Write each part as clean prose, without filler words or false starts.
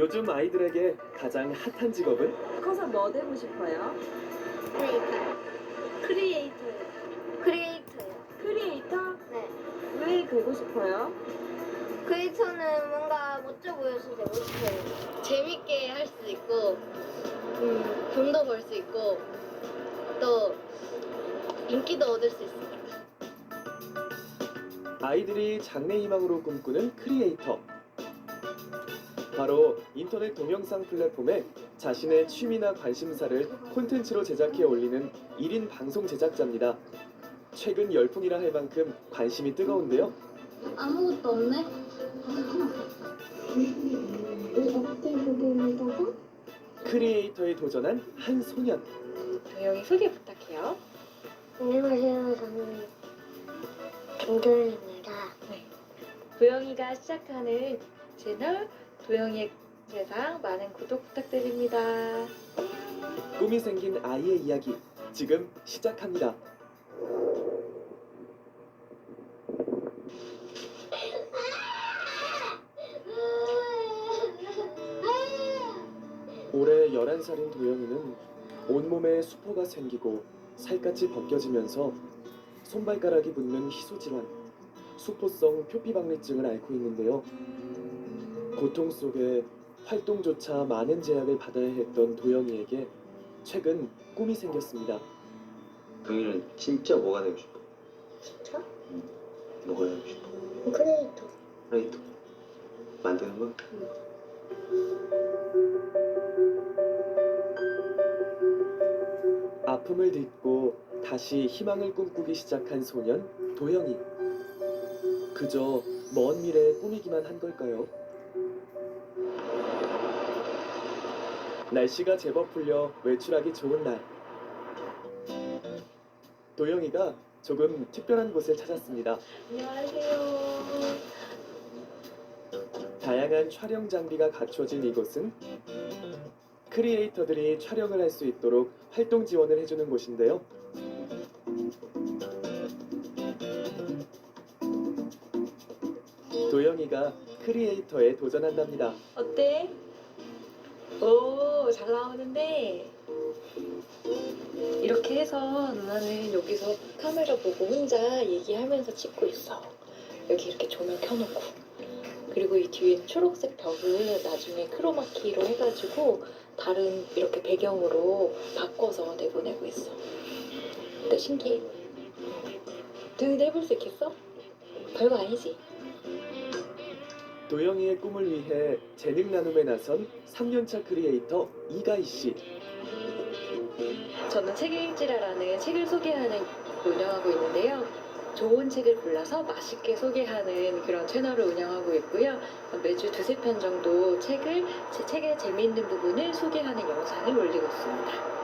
요즘 아이들에게 가장 핫한 직업은? 커서 뭐 되고 싶어요? 크리에이터. 크리에이터요. 크리에이터요. 크리에이터? 네. 왜 되고 싶어요? 크리에이터는 뭔가 멋져 보여서 되고 싶어요. 재밌게 할 수 있고, 돈도 벌 수 있고, 또 인기도 얻을 수 있습니다. 아이들이 장래 희망으로 꿈꾸는 크리에이터. 바로 인터넷 동영상 플랫폼에 자신의 취미나 관심사를 콘텐츠로 제작해 올리는 1인 방송 제작자입니다. 최근 열풍이라 할 만큼 관심이 뜨거운데요. 아무것도 없네? 크리에이터에 도전한 한 소년. 도영이 소개 부탁해요. 안녕하세요. 저는 김도현입니다. 도영이가 시작하는 채널 도영이의 세상 많은 구독 부탁드립니다. 꿈이 생긴 아이의 이야기 지금 시작합니다. 올해 11살인 도영이는 온몸에 수포가 생기고 살갗이 벗겨지면서 손발가락이 붓는 희소질환, 수포성 표피박리증을 앓고 있는데요. 고통 속에 활동조차 많은 제약을 받아야 했던 도영이에게 최근 꿈이 생겼습니다. 동이는 진짜 뭐가 되고 싶어? 진짜? 뭐가 되고 싶어? 크리에이터. 라이터 만드는 거? 아픔을 딛고 다시 희망을 꿈꾸기 시작한 소년 도영이. 그저 먼 미래에 꾸미기만 한 걸까요? 날씨가 제법 풀려 외출하기 좋은 날. 도영이가 조금 특별한 곳을 찾았습니다. 안녕하세요. 다양한 촬영 장비가 갖춰진 이곳은 크리에이터들이 촬영을 할 수 있도록 활동 지원을 해주는 곳인데요. 도영이가 크리에이터에 도전한답니다. 어때? 오, 잘 나오는데. 이렇게 해서 누나는 여기서 카메라 보고 혼자 얘기하면서 찍고 있어. 여기 이렇게 조명 켜놓고. 그리고 이 뒤에 초록색 벽을 나중에 크로마키로 해가지고 다른 이렇게 배경으로 바꿔서 내보내고 있어. 근데 신기해. 도영이도 해볼 수 있겠어? 별거 아니지? 도영이의 꿈을 위해 재능 나눔에 나선 3년차 크리에이터 이가희 씨. 저는 책 읽지라라는 책을 소개하는 운영하고 있는데요. 좋은 책을 골라서 맛있게 소개하는 그런 채널을 운영하고 있고요. 매주 두세 편 정도 제 책의 재미있는 부분을 소개하는 영상을 올리고 있습니다.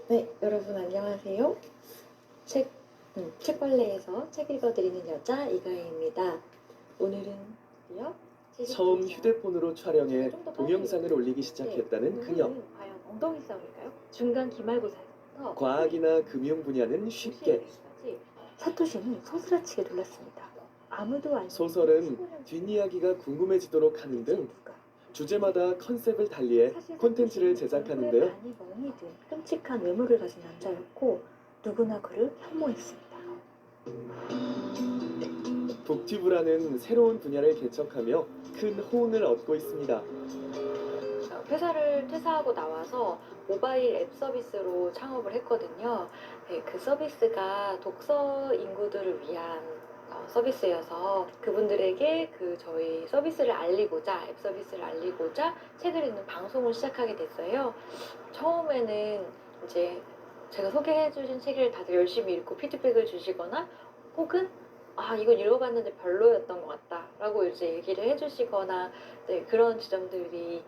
네, 여러분 안녕하세요. 책벌레에서 책 읽어드리는 여자 이가희입니다. 오늘은요. 처음 휴대폰으로 촬영해 동영상을 올리기 시작했다는 그녀. 오늘은 과연 엉덩이 싸움일까요? 중간 기말고사에서 과학이나 금융 분야는 쉽게, 사토시는 소스라치게 놀랐습니다. 아무도 안 소설은 뒷이야기가 궁금해지도록 하는 등 주제마다 컨셉을 달리해 콘텐츠를 제작하는데요. 많이 멍이 든 끔찍한 외모를 가진 남자였고 누구나 그를 혐오했습니다. 북튜브라는 새로운 분야를 개척하며 큰 호응을 얻고 있습니다. 회사를 퇴사하고 나와서 모바일 앱 서비스로 창업을 했거든요. 네, 그 서비스가 독서 인구들을 위한 서비스여서 그분들에게 저희 서비스를 알리고자, 앱 서비스를 알리고자 책을 읽는 방송을 시작하게 됐어요. 처음에는 이제 제가 소개해주신 책을 다들 열심히 읽고 피드백을 주시거나 혹은 이건 읽어봤는데 별로였던 것 같다 라고 이제 얘기를 해주시거나 네, 그런 지점들이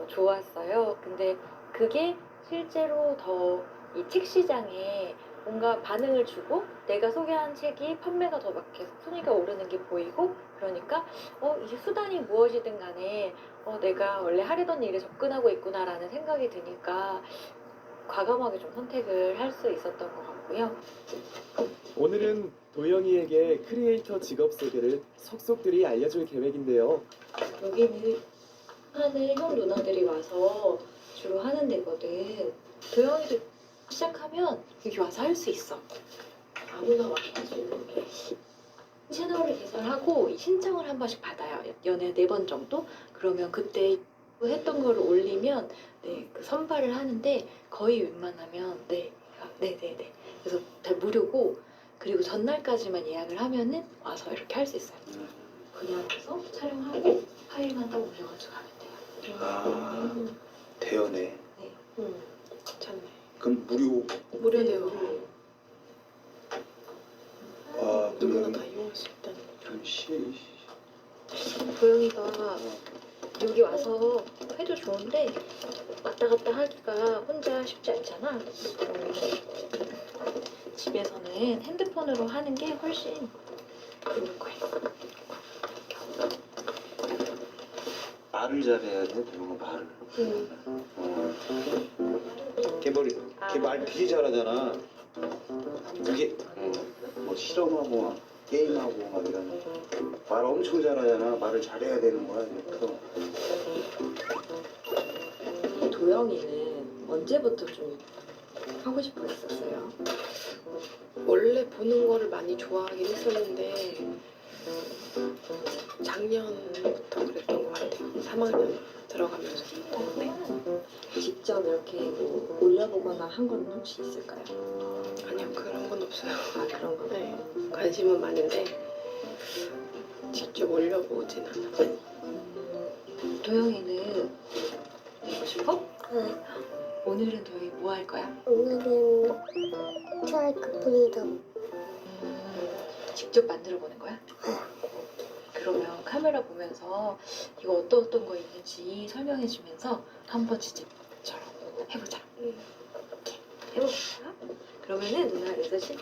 좋았어요. 근데 그게 실제로 더 이 책 시장에 뭔가 반응을 주고 내가 소개한 책이 판매가 더 막 계속 순위가 오르는 게 보이고 그러니까 이게 수단이 무엇이든 간에 내가 원래 하려던 일에 접근하고 있구나라는 생각이 드니까 과감하게 좀 선택을 할 수 있었던 것 같고요. 오늘은 도영이에게 크리에이터 직업 세계를 속속들이 알려줄 계획인데요. 여기는 하는 형 누나들이 와서 주로 하는 데거든. 도영이도 시작하면 여기 와서 할 수 있어. 아무나 와서 할 수 있는 게. 채널을 개설하고 신청을 한 번씩 받아요. 연애 4번 정도? 그러면 그때 했던 거를 올리면 네, 그 선발을 하는데 거의 웬만하면 네네네. 그래서 다 무료고 그리고 전날까지만 예약을 하면은 와서 이렇게 할 수 있어요. 그냥 와서 촬영하고 파일만 딱 올려가지고 가면 돼요. 아, 대여네. 네. 괜찮네. 그럼 무료. 무료대요. 아, 누구나 그러면 다 이용할 수 있다는 거. 좀 도영이가 여기 와서 해도 좋은데 왔다 갔다 하기가 혼자 쉽지 않잖아. 그러면 집에서는 핸드폰으로 하는 게 훨씬 좋을 거예요. 말을 잘해야 돼, 그런 거 말을. 걔말 되게 잘하잖아. 그게 뭐 실험하고 막 게임하고 막 이런 말 엄청 잘하잖아. 말을 잘해야 되는 거야. 그래서 도영이는 언제부터 좀 하고 싶어 했었어요? 원래 보는 거를 많이 좋아하긴 했었는데 작년부터 그랬던 것 같아요. 3학년 들어가면서. 네. 직접 이렇게 뭐 올려보거나 한 건 혹시 있을까요? 아니요, 그런 건 없어요. 아 그런 거. 네, 관심은 많은데 직접 올려보진 않아요. 도영이는 하고 싶어? 네, 오늘은 도영이 뭐 할 거야? 오늘은 트라이크 프리덤. 직접 만들어 보는 거야? 그러면 카메라 보면서 이거 어떤 거 있는지 설명해 주면서 한번 진짜처럼 해보자. 이렇게 해볼까? 그러면은 누나 그래서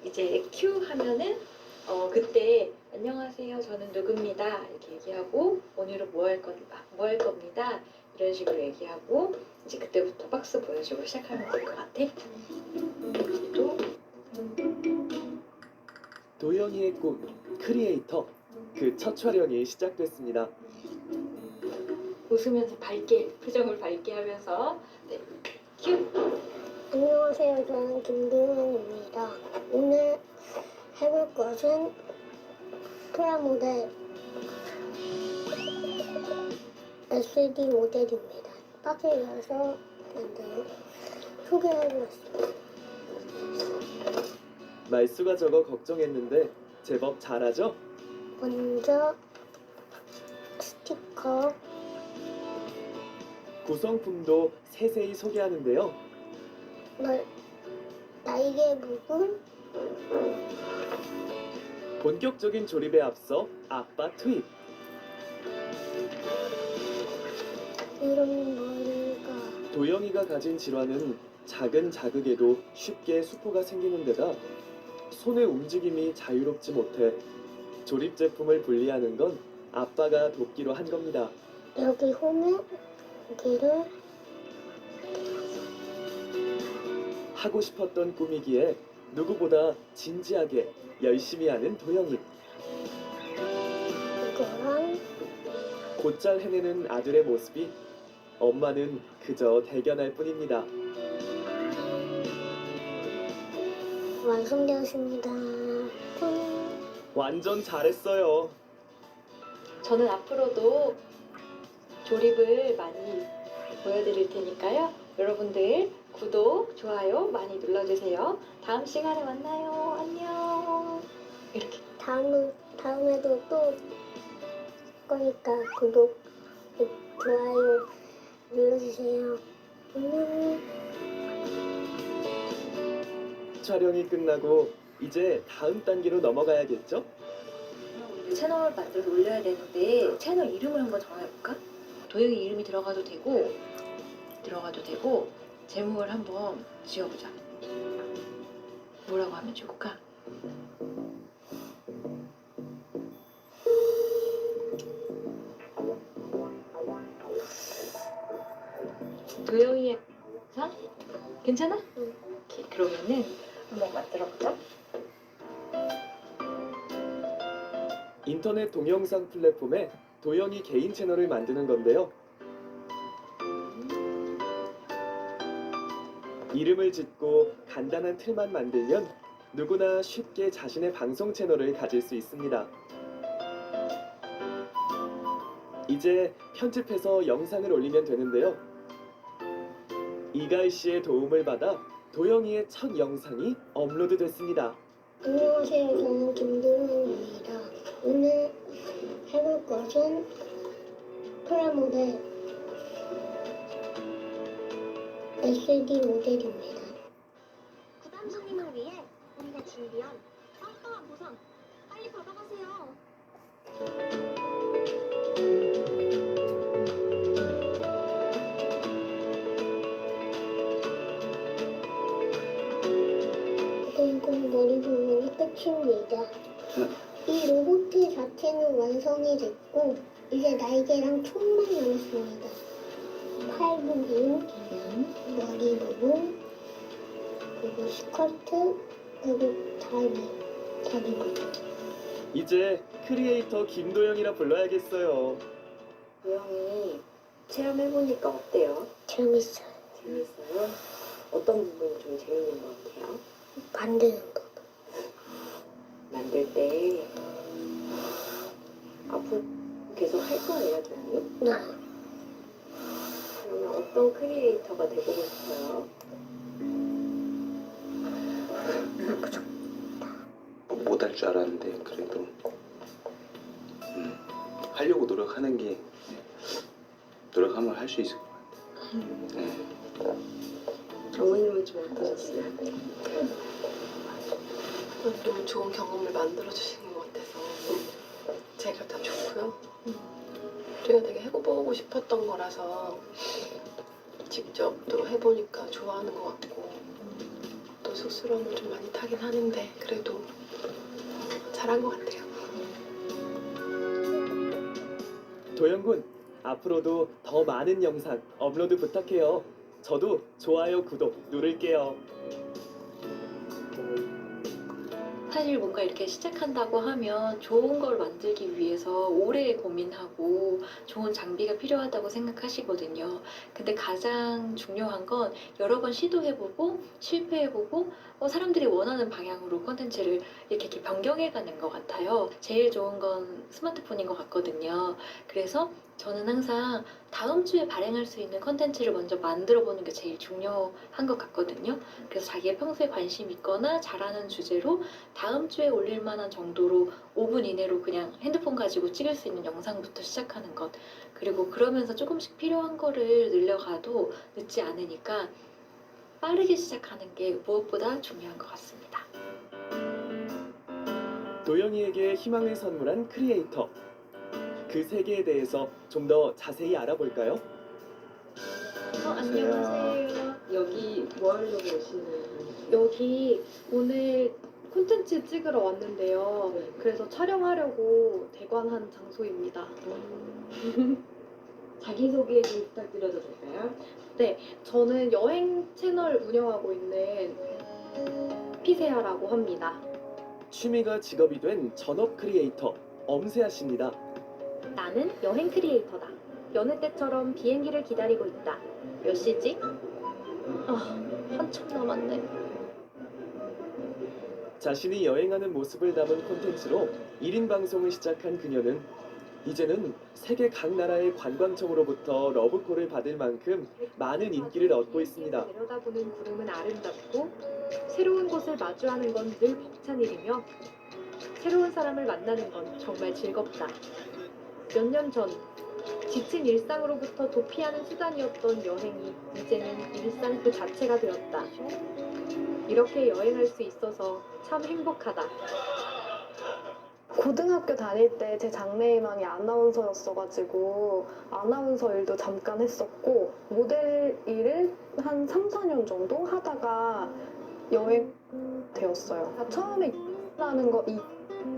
이제 큐 하면은 그때 안녕하세요 저는 누구입니다 이렇게 얘기하고 오늘은 뭐 할 겁니다 이런 식으로 얘기하고 이제 그때부터 박스 보여주고 시작하면 될 것 같아. 또 도영이의 꿈 크리에이터 그 첫 촬영이 시작됐습니다. 웃으면서 밝게 표정을 밝게 하면서 네 큐. 안녕하세요, 저는 김도현입니다. 오늘 해볼 것은 프라모델 SD 모델입니다. 박스를 열어서 만들어 소개해보겠습니다. 말수가 적어 걱정했는데 제법 잘하죠? 먼저 스티커, 구성품도 세세히 소개하는데요. 날개 부분, 본격적인 조립에 앞서 아빠 투입. 이런 머리가 도영이가 가진 질환은 작은 자극에도 쉽게 수포가 생기는 데다 손의 움직임이 자유롭지 못해 조립 제품을 분리하는 건 아빠가 돕기로 한 겁니다. 여기 홈에 여기를 하고 싶었던 꿈이기에 누구보다 진지하게 열심히 하는 도영이. 이거랑 곧잘 해내는 아들의 모습이 엄마는 그저 대견할 뿐입니다. 완성되었습니다. 완전 잘했어요. 저는 앞으로도 조립을 많이 보여드릴 테니까요. 여러분들 구독, 좋아요 많이 눌러주세요. 다음 시간에 만나요. 안녕. 이렇게. 다음에도 또 거니까 구독, 좋아요 눌러주세요. 안녕. 촬영이 끝나고 이제 다음 단계로 넘어가야겠죠? 채널 만들어서 올려야 되는데 채널 이름을 한번 정해볼까? 도영이 이름이 들어가도 되고 제목을 한번 지어보자. 뭐라고 하면 좋을까? 도영이의 상? 괜찮아? 응. 오케이, 그러면은 한번 만들어보자. 인터넷 동영상 플랫폼에 도영이 개인 채널을 만드는 건데요. 이름을 짓고 간단한 틀만 만들면 누구나 쉽게 자신의 방송 채널을 가질 수 있습니다. 이제 편집해서 영상을 올리면 되는데요. 이가희 씨의 도움을 받아 도영이의 첫 영상이 업로드됐습니다. 안녕하세요. 저는 김도영입니다. 오늘 해볼 것은 프라모델 SD 모델입니다. 부담 손님을 위해 우리가 준비한 빵빵한 보상 빨리 받아가세요. 이건 머리 부분이 끝입니다. 이 로봇 자체는 완성이 됐고 이제 날개랑 총만 남았습니다. 팔 부분, 머리 부분, 그리고 스커트, 그리고 다리 부분. 이제 크리에이터 김도영이라 불러야겠어요. 도영이 체험해보니까 어때요? 재밌어요. 재밌어요? 어떤 부분이 좀 재밌는 것 같아요? 만드는 거. 만들 때 앞으로 계속 할 거예요, 도영이? 네. 그러면 어떤 크리에이터가 되고 싶어요? 못 할 줄 알았는데 그래도 하려고 노력하는 게 노력하면 할 수 있을 것 같아요. 어머님은 좀 어떠셨어요? 너무 좋은 경험을 만들어 주시는 것 같아서 제가 다 좋고요. 제가 되게 해보고 싶었던 거라서 직접 또 해보니까 좋아하는 것 같고 또 쑥스러움을 좀 많이 타긴 하는데 그래도 잘한 것 같아요. 도영군, 앞으로도 더 많은 영상 업로드 부탁해요. 저도 좋아요, 구독 누를게요. 사실 뭔가 이렇게 시작한다고 하면 좋은 걸 만들기 위해서 오래 고민하고 좋은 장비가 필요하다고 생각하시거든요. 근데 가장 중요한 건 여러 번 시도해보고 실패해보고 사람들이 원하는 방향으로 콘텐츠를 이렇게 변경해가는 것 같아요. 제일 좋은 건 스마트폰인 것 같거든요. 그래서 저는 항상 다음 주에 발행할 수 있는 콘텐츠를 먼저 만들어 보는 게 제일 중요한 것 같거든요. 그래서 자기가 평소에 관심 있거나 잘하는 주제로 다음 주에 올릴 만한 정도로 5분 이내로 그냥 핸드폰 가지고 찍을 수 있는 영상부터 시작하는 것. 그리고 그러면서 조금씩 필요한 거를 늘려가도 늦지 않으니까 빠르게 시작하는 게 무엇보다 중요한 것 같습니다. 도영이에게 희망을 선물한 크리에이터. 그 세계에 대해서 좀 더 자세히 알아볼까요? 안녕하세요. 여기 뭐 하려고 오시는 거예요? 여기 오늘 콘텐츠 찍으러 왔는데요. 그래서 촬영하려고 대관한 장소입니다. 자기소개 좀 부탁드려도 될까요? 저는 여행 채널 운영하고 있는 피세아라고 합니다. 취미가 직업이 된 전업 크리에이터 엄세아 씨입니다. 나는 여행 크리에이터다. 여느 때처럼 비행기를 기다리고 있다. 몇 시지? 한참 남았네. 자신이 여행하는 모습을 담은 콘텐츠로 1인 방송을 시작한 그녀는 이제는 세계 각 나라의 관광청으로부터 러브콜을 받을 만큼 많은 인기를 얻고 있습니다. 내려다보는 구름은 아름답고 새로운 곳을 마주하는 건 늘 벅찬 일이며 새로운 사람을 만나는 건 정말 즐겁다. 몇 년 전 지친 일상으로부터 도피하는 수단이었던 여행이 이제는 일상 그 자체가 되었다. 이렇게 여행할 수 있어서 참 행복하다. 고등학교 다닐 때 제 장래희망이 아나운서였어가지고 아나운서 일도 잠깐 했었고 모델 일을 한 3, 4년 정도 하다가 여행 되었어요. 처음에 라는 거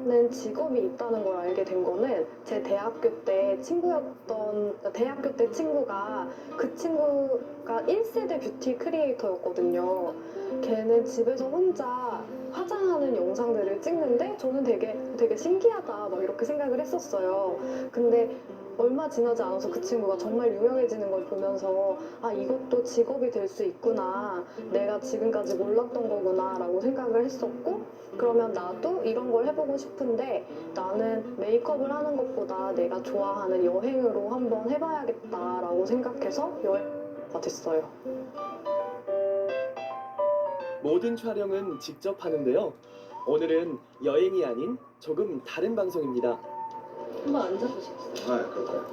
는 직업이 있다는 걸 알게 된 거는 제 대학교 때 친구가 그 친구가 1세대 뷰티 크리에이터였거든요. 걔는 집에서 혼자 화장하는 영상들을 찍는데 저는 되게 신기하다 막 이렇게 생각을 했었어요. 근데 얼마 지나지 않아서 그 친구가 정말 유명해지는 걸 보면서 아, 이것도 직업이 될 수 있구나. 내가 지금까지 몰랐던 거구나 라고 생각을 했었고, 그러면 나도 이런 걸 해보고 싶은데 나는 메이크업을 하는 것보다 내가 좋아하는 여행으로 한번 해봐야겠다라고 생각해서 여행가 됐어요. 모든 촬영은 직접 하는데요. 오늘은 여행이 아닌 조금 다른 방송입니다. 한번 앉아보시겠어요? 아, 그럴까요?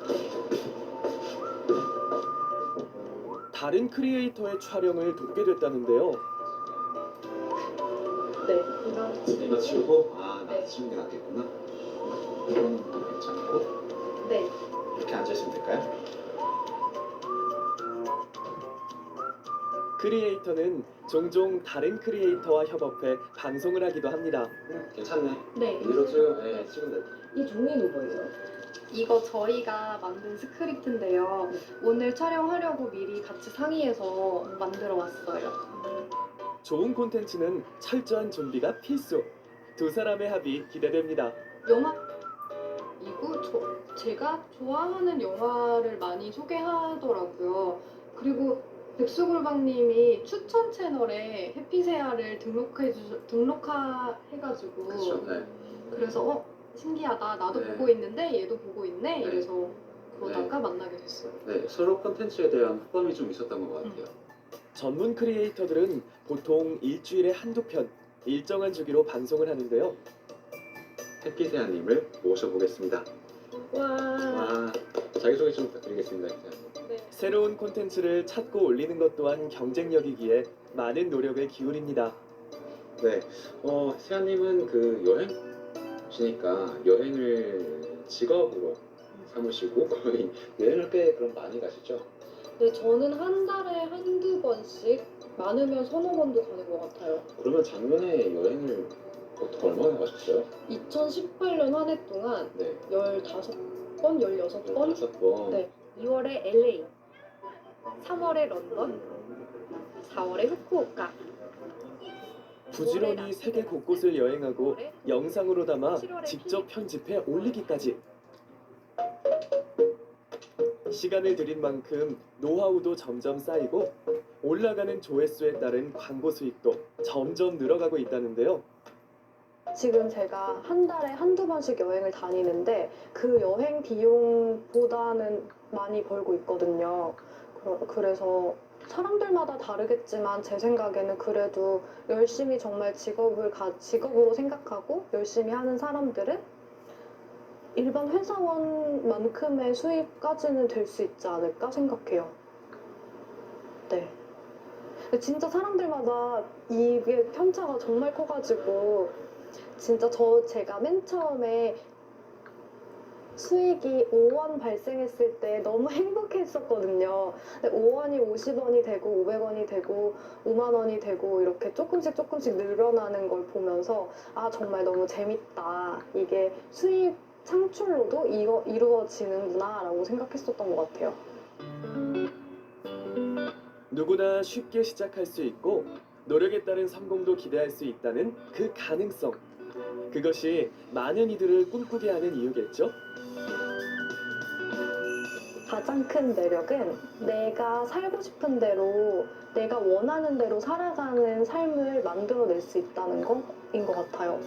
다른 크리에이터의 촬영을 돕게 됐다는데요. 네. 이거 치우고? 아, 나 네. 치우는 게 낫겠구나. 이거는 괜찮고. 네. 이렇게 앉아있으면 될까요? 크리에이터는 종종 다른 크리에이터와 협업해 방송을 하기도 합니다. 괜찮네. 네. 위로 쭉, 네, 치우면 돼. 이 종이는 뭐예요? 이거 저희가 만든 스크립트인데요. 오늘 촬영하려고 미리 같이 상의해서 만들어 왔어요. 좋은 콘텐츠는 철저한 준비가 필수. 두 사람의 합이 기대됩니다. 영화 제가 좋아하는 영화를 많이 소개하더라고요. 그리고 백수골방님이 추천 채널에 해피세아를 등록해가지고 그렇죠. 네. 그래서 신기하다. 나도 네. 보고 있는데 얘도 보고 있네. 네. 이래서 그러다가 만나게 됐어요. 네, 서로 콘텐츠에 대한 호감이 좀 있었던 것 같아요. 전문 크리에이터들은 보통 일주일에 한두 편 일정한 주기로 방송을 하는데요. 해피세아님을 모셔보겠습니다. 와. 자기소개 좀 부탁드리겠습니다, 해피세아님. 새로운 콘텐츠를 찾고 올리는 것 또한 경쟁력이기에 많은 노력을 기울입니다. 네, 세아님은 그 여행이시니까 여행을 직업으로 삼으시고 거의 여행을 꽤 그럼 많이 가시죠? 네, 저는 한 달에 한두 번씩 많으면 서너 번도 가는 것 같아요. 그러면 작년에 여행을 보통 얼마나 가셨어요? 2018년 한 해 동안 네, 15번, 16번? 15번. 네. 2월에 LA, 3월에 런던, 4월에 후쿠오카. 부지런히 세계 곳곳을 여행하고 영상으로 담아 직접 편집해 올리기까지. 시간을 들인 만큼 노하우도 점점 쌓이고 올라가는 조회수에 따른 광고 수익도 점점 늘어가고 있다는데요. 지금 제가 한 달에 한두 번씩 여행을 다니는데 그 여행 비용보다는 많이 벌고 있거든요. 그래서 사람들마다 다르겠지만 제 생각에는 그래도 열심히 정말 직업으로 생각하고 열심히 하는 사람들은 일반 회사원만큼의 수입까지는 될 수 있지 않을까 생각해요. 네. 근데 진짜 사람들마다 이게 편차가 정말 커가지고 진짜 제가 맨 처음에 수익이 5원 발생했을 때 너무 행복했었거든요. 근데 5원이 50원이 되고 500원이 되고 5만 원이 되고 이렇게 조금씩 늘어나는 걸 보면서 아 정말 너무 재밌다. 이게 수입 창출로도 이루어지는구나 라고 생각했었던 것 같아요. 누구나 쉽게 시작할 수 있고 노력에 따른 성공도 기대할 수 있다는 그 가능성. 그것이 많은 이들을 꿈꾸게 하는 이유겠죠? 가장 큰 매력은 내가 살고 싶은 대로 내가 원하는 대로 살아가는 삶을 만들어낼 수 있다는 거인 것 같아요.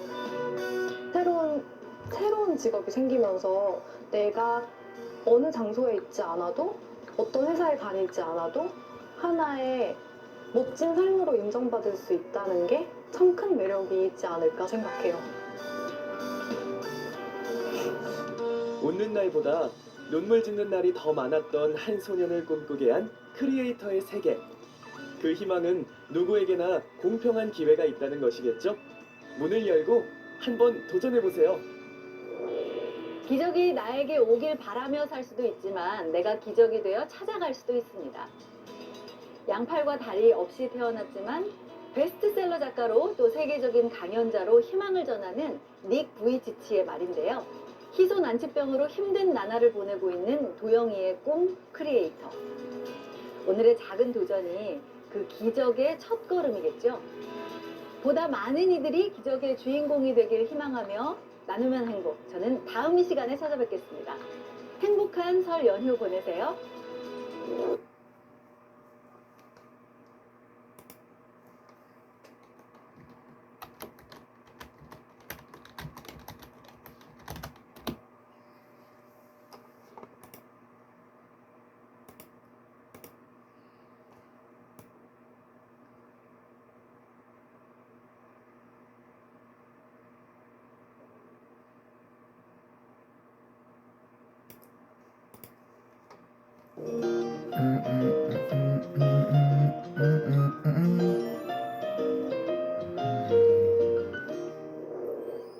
새로운 직업이 생기면서 내가 어느 장소에 있지 않아도 어떤 회사에 다니지 않아도 하나의 멋진 삶으로 인정받을 수 있다는 게 참 큰 매력이 있지 않을까 생각해요. 웃는 날보다 눈물 짓는 날이 더 많았던 한 소년을 꿈꾸게 한 크리에이터의 세계. 그 희망은 누구에게나 공평한 기회가 있다는 것이겠죠? 문을 열고 한번 도전해보세요. 기적이 나에게 오길 바라며 살 수도 있지만 내가 기적이 되어 찾아갈 수도 있습니다. 양팔과 다리 없이 태어났지만 베스트셀러 작가로 또 세계적인 강연자로 희망을 전하는 닉 부이치치의 말인데요. 희소 난치병으로 힘든 나날을 보내고 있는 도영이의 꿈 크리에이터. 오늘의 작은 도전이 그 기적의 첫걸음이겠죠. 보다 많은 이들이 기적의 주인공이 되길 희망하며 나누면 행복. 저는 다음 이 시간에 찾아뵙겠습니다. 행복한 설 연휴 보내세요.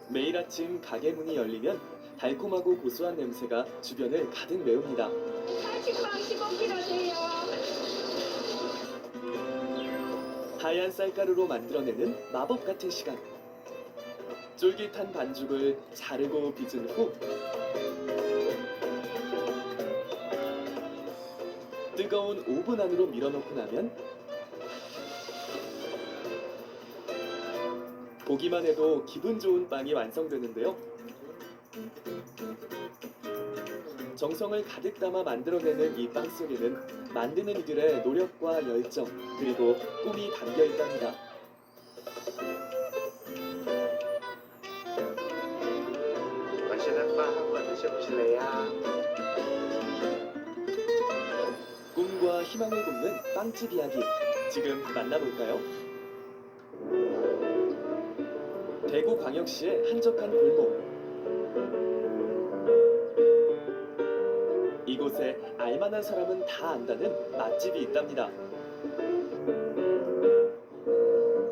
매일 아침 가게 문이 열리면 달콤하고 고소한 냄새가 주변을 가득 메웁니다. 하얀 쌀가루로 만들어내는 마법 같은 시간. 쫄깃한 반죽을 자르고 빚은 후 뜨거운 오븐 안으로 밀어넣고 나면 보기만 해도 기분 좋은 빵이 완성되는데요. 정성을 가득 담아 만들어내는 이 빵 속에는 만드는 이들의 노력과 열정 그리고 꿈이 담겨 있답니다. 맛있는 빵 한번 드셔보실래요? 꿈과 희망을 굽는 빵집 이야기 지금 만나볼까요? 대구광역시의 한적한 골목. 이곳에 알만한 사람은 다 안다는 맛집이 있답니다.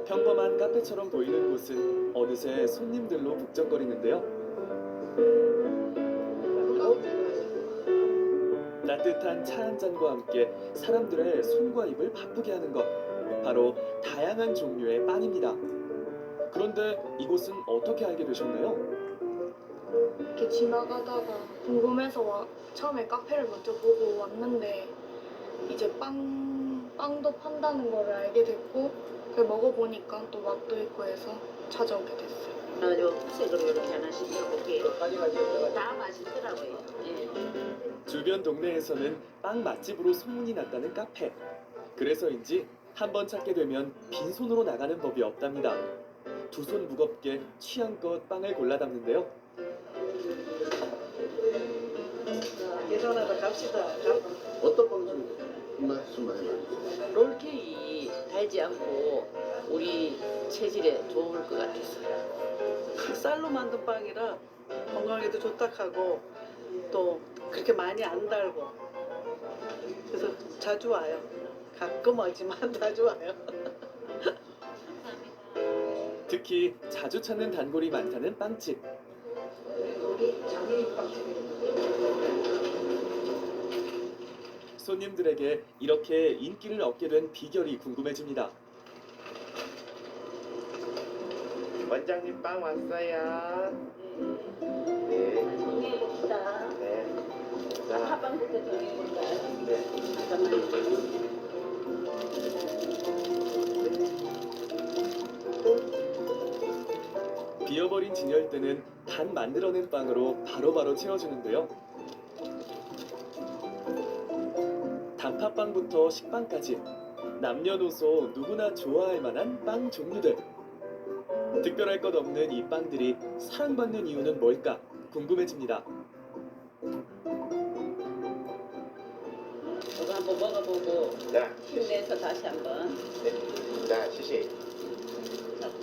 평범한 카페처럼 보이는 곳은 어느새 손님들로 북적거리는데요. 따뜻한 차 한 잔과 함께 사람들의 손과 입을 바쁘게 하는 것, 바로 다양한 종류의 빵입니다. 그런데 이곳은 어떻게 알게 되셨나요? 이렇게 지나가다가 궁금해서 처음에 카페를 먼저 보고 왔는데 이제 빵도 판다는 거를 알게 됐고 그 먹어보니까 또 맛도 있고 해서 찾아오게 됐어요. 요 색으로 이렇게 하나씩 넣어볼게요. 다 맛있더라고요. 예. 주변 동네에서는 빵 맛집으로 소문이 났다는 카페. 그래서인지 한번 찾게 되면 빈손으로 나가는 법이 없답니다. 두 손 무겁게 취향껏 빵을 골라 담는데요. 계산하러 갑시다. 어떤 방송 말씀 많이 나요? 롤케이크 달지 않고 우리 체질에 좋을 것 같았어요. 쌀로 만든 빵이라 건강에도 좋다 하고 또 그렇게 많이 안 달고 그래서 자주 와요. 가끔 오지만 자주 와요. 특히 자주 찾는 단골이 많다는 빵집. 손님들에게 이렇게 인기를 얻게 된 비결이 궁금해집니다. 원장님 빵 왔어요. 네. 정해봅시다. 네. 자, 팥빵부터 정해볼까요? 네. 비어버린 진열대는 단 만들어낸 빵으로 바로바로 채워주는데요. 단팥빵부터 식빵까지 남녀노소 누구나 좋아할 만한 빵 종류들. 특별할 것 없는 이 빵들이 사랑받는 이유는 뭘까 궁금해집니다. 이거 한번 먹어보고 자, 힘내서 다시 한번 자, 시시.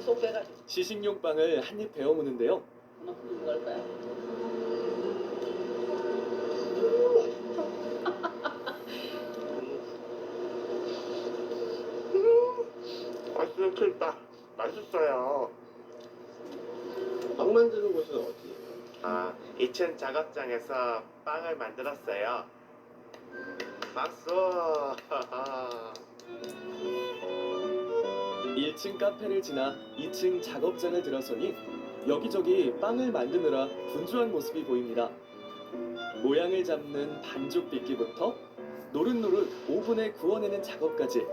속 빼가지고 시식용 빵을 한 입 베어 무는데요. 그만큼 걸까요? 맛있겠다. 맛있어요. 빵 만드는 곳은 어디예요? 아, 2층 작업장에서 빵을 만들었어요. 박수. 1층 카페를 지나 2층 작업장을 들어서니 여기저기 빵을 만드느라 분주한 모습이 보입니다. 모양을 잡는 반죽 빚기부터 노릇노릇 오븐에 구워내는 작업까지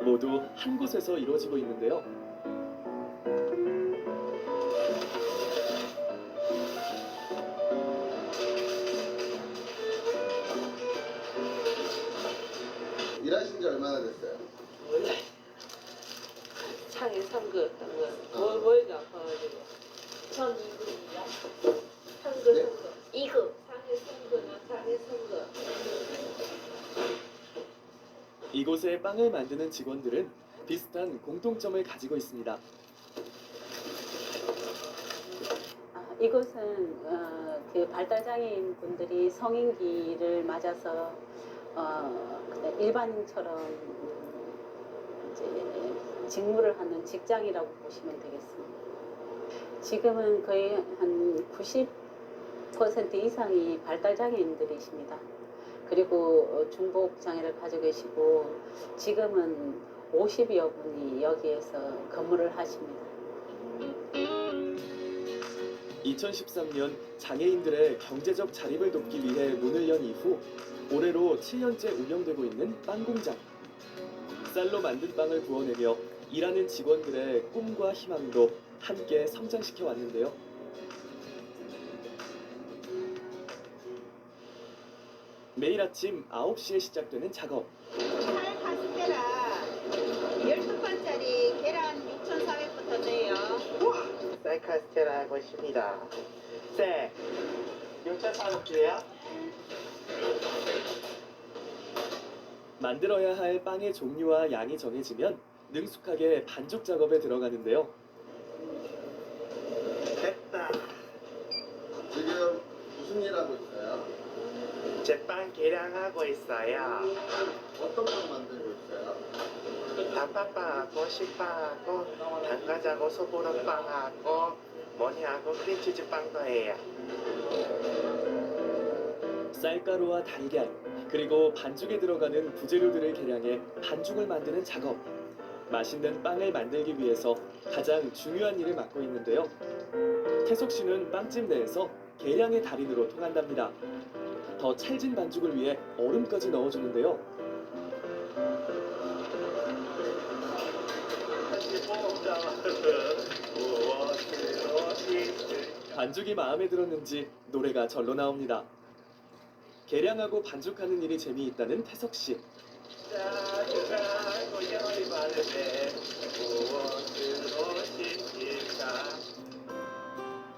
모두 한 곳에서 이루어지고 있는데요. 창에 선거 뭐가 아파가지고 전 2급이야. 선거 네? 선거. 2급. 장애 선거나 장애 선거. 이곳에 빵을 만드는 직원들은 비슷한 공통점을 가지고 있습니다. 이곳은 그 발달장애인 분들이 성인기를 맞아서 그냥 일반인처럼 이제 직무를 하는 직장이라고 보시면 되겠습니다. 지금은 거의 한 90% 이상이 발달장애인들이십니다. 그리고 중복 장애를 가지고 계시고 지금은 50여 분이 여기에서 근무를 하십니다. 2013년 장애인들의 경제적 자립을 돕기 위해 문을 연 이후 올해로 7년째 운영되고 있는 빵공장. 쌀로 만든 빵을 구워내며 일하는 직원들의 꿈과 희망도 함께 성장시켜 왔는데요. 매일 아침 9시에 시작되는 작업. 쌀 5개라 12번짜리 계란 6,400부터 돼요. 쌀 카스테라 하고 있습니다. 쌀 6,400개야? 만들어야 할 빵의 종류와 양이 정해지면 능숙하게 반죽 작업에 들어가는데요. 됐다. 지금 무슨 일 하고 있어요? 제빵 계량하고 있어요. 어떤 빵 만들고 있어요? 단팥빵하고 식빵하고 단과자고 소보로빵하고 뭐냐고 크림치즈 빵도 해요. 쌀가루와 달걀, 그리고 반죽에 들어가는 부재료들을 계량해 반죽을 만드는 작업. 맛있는 빵을 만들기 위해서 가장 중요한 일을 맡고 있는데요. 태석 씨는 빵집 내에서 계량의 달인으로 통한답니다. 더 찰진 반죽을 위해 얼음까지 넣어주는데요. 반죽이 마음에 들었는지 노래가 절로 나옵니다. 계량하고 반죽하는 일이 재미있다는 태석 씨.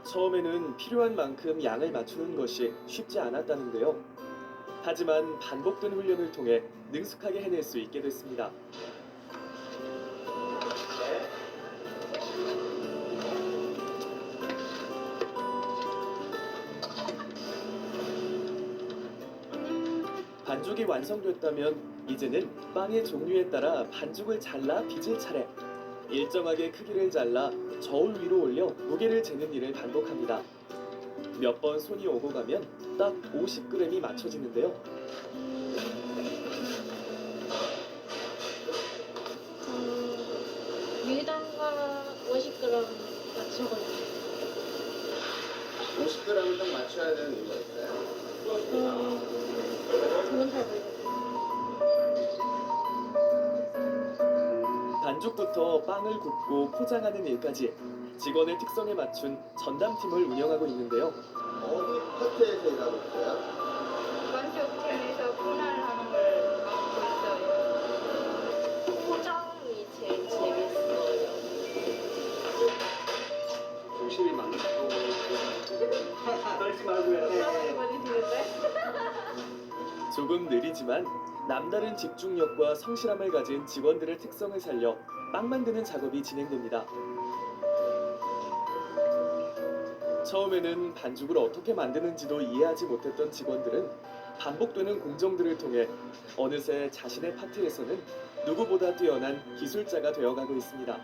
처음에는 필요한 만큼 양을 맞추는 것이 쉽지 않았다는데요. 하지만 반복된 훈련을 통해 능숙하게 해낼 수 있게 됐습니다. 반죽이 완성됐다면 이제는 빵의 종류에 따라 반죽을 잘라 빚을 차례. 일정하게 크기를 잘라 저울 위로 올려 무게를 재는 일을 반복합니다. 몇 번 손이 오고 가면 딱 50g이 맞춰지는데요. 밀당과 50g 맞춰가지고 50g을 딱 맞춰야 되는 이유가 있어요? 저는 잘 모르겠어요. 반죽부터 빵을 굽고 포장하는 일까지 직원의 특성에 맞춘 전담팀을 운영하고 있는데요. 어느 파트에서 일하고 있어요? 반죽팀에서 분할하는 걸 맡고 있어요. 포장이 제일 재밌어요. 중심이 많고 떨지 말고요. 조금 느리지만 남다른 집중력과 성실함을 가진 직원들의 특성을 살려 빵 만드는 작업이 진행됩니다. 처음에는 반죽을 어떻게 만드는지도 이해하지 못했던 직원들은 반복되는 공정들을 통해 어느새 자신의 파트에서는 누구보다 뛰어난 기술자가 되어가고 있습니다.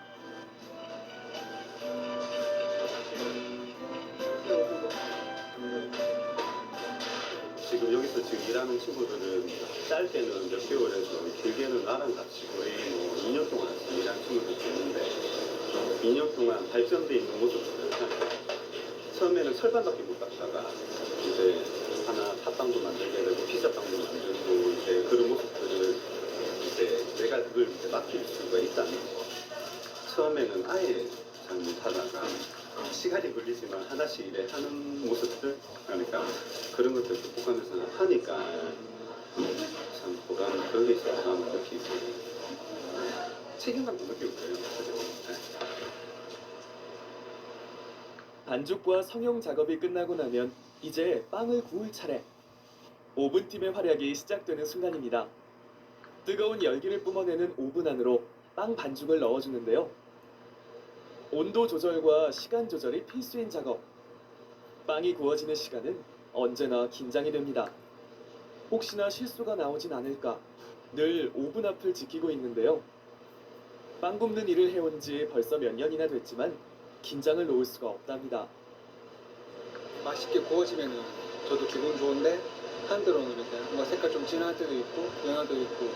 지금 여기서 지금 일하는 친구들은 짧게는 몇 개월에서 길게는 나랑 같이 거의 뭐 2년 동안 일하는 친구들도 있는데 2년 동안 발전돼 있는 모습들을 처음에는 철판밖에 못 닦다가 이제 하나 팥빵도 만들게 되고 피자빵도 만들고 이제 그런 모습들을 이제 내가 그걸 이제 맡길 수가 있다는 거. 처음에는 아예 잘 못하다가 시간이 걸리지만 하나씩 이래 하는 모습들, 그러니까 그런 것들 극복하면서 하니까 참 보람 그런 게 있어서 느끼고. 책임감도 느끼고 그래요. 반죽과 성형 작업이 끝나고 나면 이제 빵을 구울 차례. 오븐팀의 활약이 시작되는 순간입니다. 뜨거운 열기를 뿜어내는 오븐 안으로 빵 반죽을 넣어주는데요. 온도 조절과 시간 조절이 필수인 작업. 빵이 구워지는 시간은 언제나 긴장이 됩니다. 혹시나 실수가 나오진 않을까 늘 오븐 앞을 지키고 있는데요. 빵 굽는 일을 해온 지 벌써 몇 년이나 됐지만 긴장을 놓을 수가 없답니다. 맛있게 구워지면 저도 기분 좋은데 한때로는 이렇게 뭔가 색깔 좀 진할 때도 있고 연할 때도 있고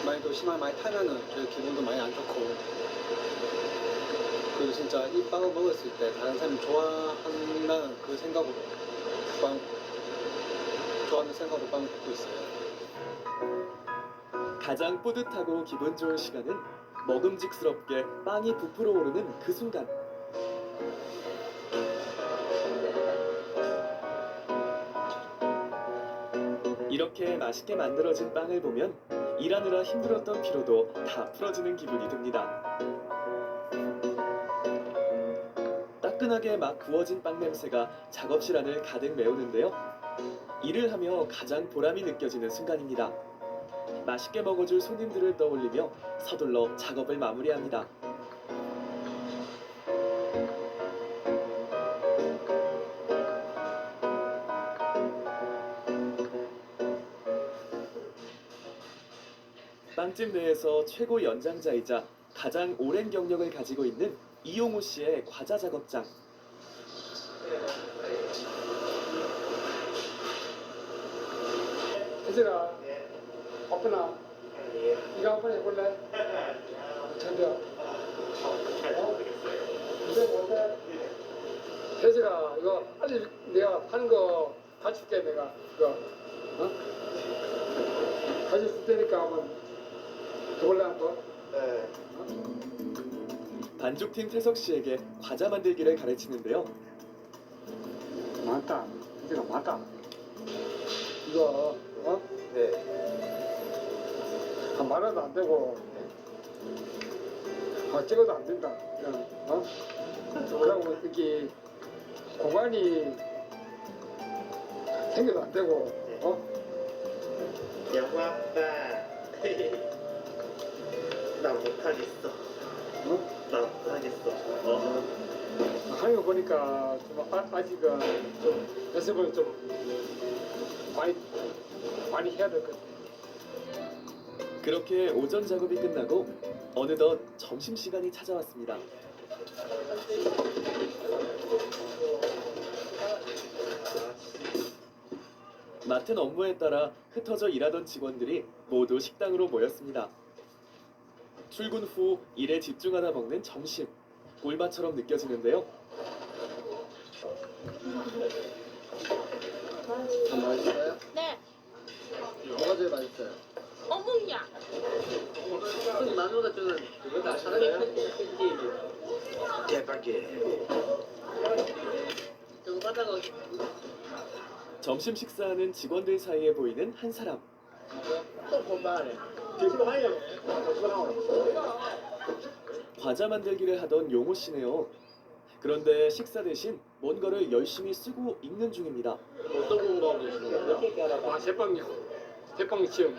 많이 또 심하게 많이 타면은 저희 기분도 많이 안 좋고 그리고 진짜 이 빵을 먹었을 때 다른 사람이 좋아한다는 그 생각으로 빵 좋아하는 생각으로 빵을 굽고 있어요. 가장 뿌듯하고 기분 좋은 시간은 먹음직스럽게 빵이 부풀어 오르는 그 순간. 이렇게 맛있게 만들어진 빵을 보면 일하느라 힘들었던 피로도 다 풀어지는 기분이 듭니다. 따끈하게 막 구워진 빵 냄새가 작업실 안을 가득 메우는데요. 일을 하며 가장 보람이 느껴지는 순간입니다. 맛있게 먹어줄 손님들을 떠올리며 서둘러 작업을 마무리합니다. 빵집 내에서 최고 연장자이자 가장 오랜 경력을 가지고 있는 이용호 씨의 과자 작업장. 혜진아, 아프나? 네가 한번 해볼래? 전혀. 이제 뭔데? 혜진아, 이거 아직 내가 하는 거 가르칠게 내가 이거. 어? 가르칠 테니까 한번 해볼래 한번? 네. 반죽팀 태석 씨에게 과자 만들기를 가르치는데요. 맞다. 혜진아 맞다. 이거 어? 네. 말아도 안 되고 찍어도 안 된다. 그냥, 어? 그러고 이렇게 공간이 생겨도 안 되고 어? 영호 아빠 나 못하겠어. 어? 나 못하겠어. 하는 거 보니까 좀 아직은 좀 연습을 좀 많이 해야 될 것 같아. 그렇게 오전 작업이 끝나고 어느덧 점심시간이 찾아왔습니다. 맡은 업무에 따라 흩어져 일하던 직원들이 모두 식당으로 모였습니다. 출근 후 일에 집중하다 먹는 점심, 꿀맛처럼 느껴지는데요. 맛있어요? 네. 뭐가 제일 맛있어요? 어묵이야. 마누라가 주는 이거 다 사랑해요? 대박이에요. 저거 받아가. 점심 식사하는 직원들 사이에 보이는 한 사람. 과자 만들기를 하던 용호 씨네요. 그런데 식사 대신 뭔가를 열심히 쓰고 읽는 중입니다. 어떤 공부하고 계시는 거예요? 제빵이요. 제빵 시험.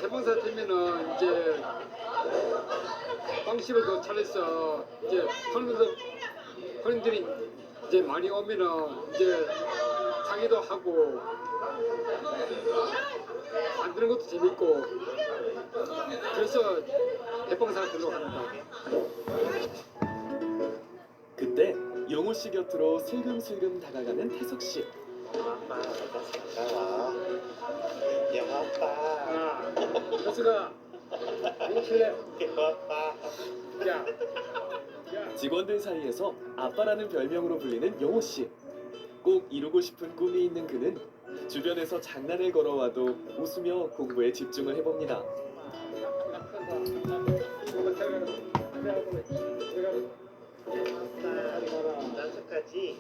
제빵사 되면은 이제 빵집을 더 차려서 이제 손님들이 이제 많이 오면은 이제 상의도 하고 만드는 것도 재밌고 그래서 제빵사가 되려고 합니다. 그때 용호 씨 곁으로 슬금슬금 다가가는 태석 씨. 아빠 나 잠깐 와. 영호 아빠. 태석아, 민칠래? 영호 아빠. 야. 직원들 사이에서 아빠라는 별명으로 불리는 용호 씨. 꼭 이루고 싶은 꿈이 있는 그는 주변에서 장난을 걸어와도 웃으며 공부에 집중을 해봅니다. 난석하지.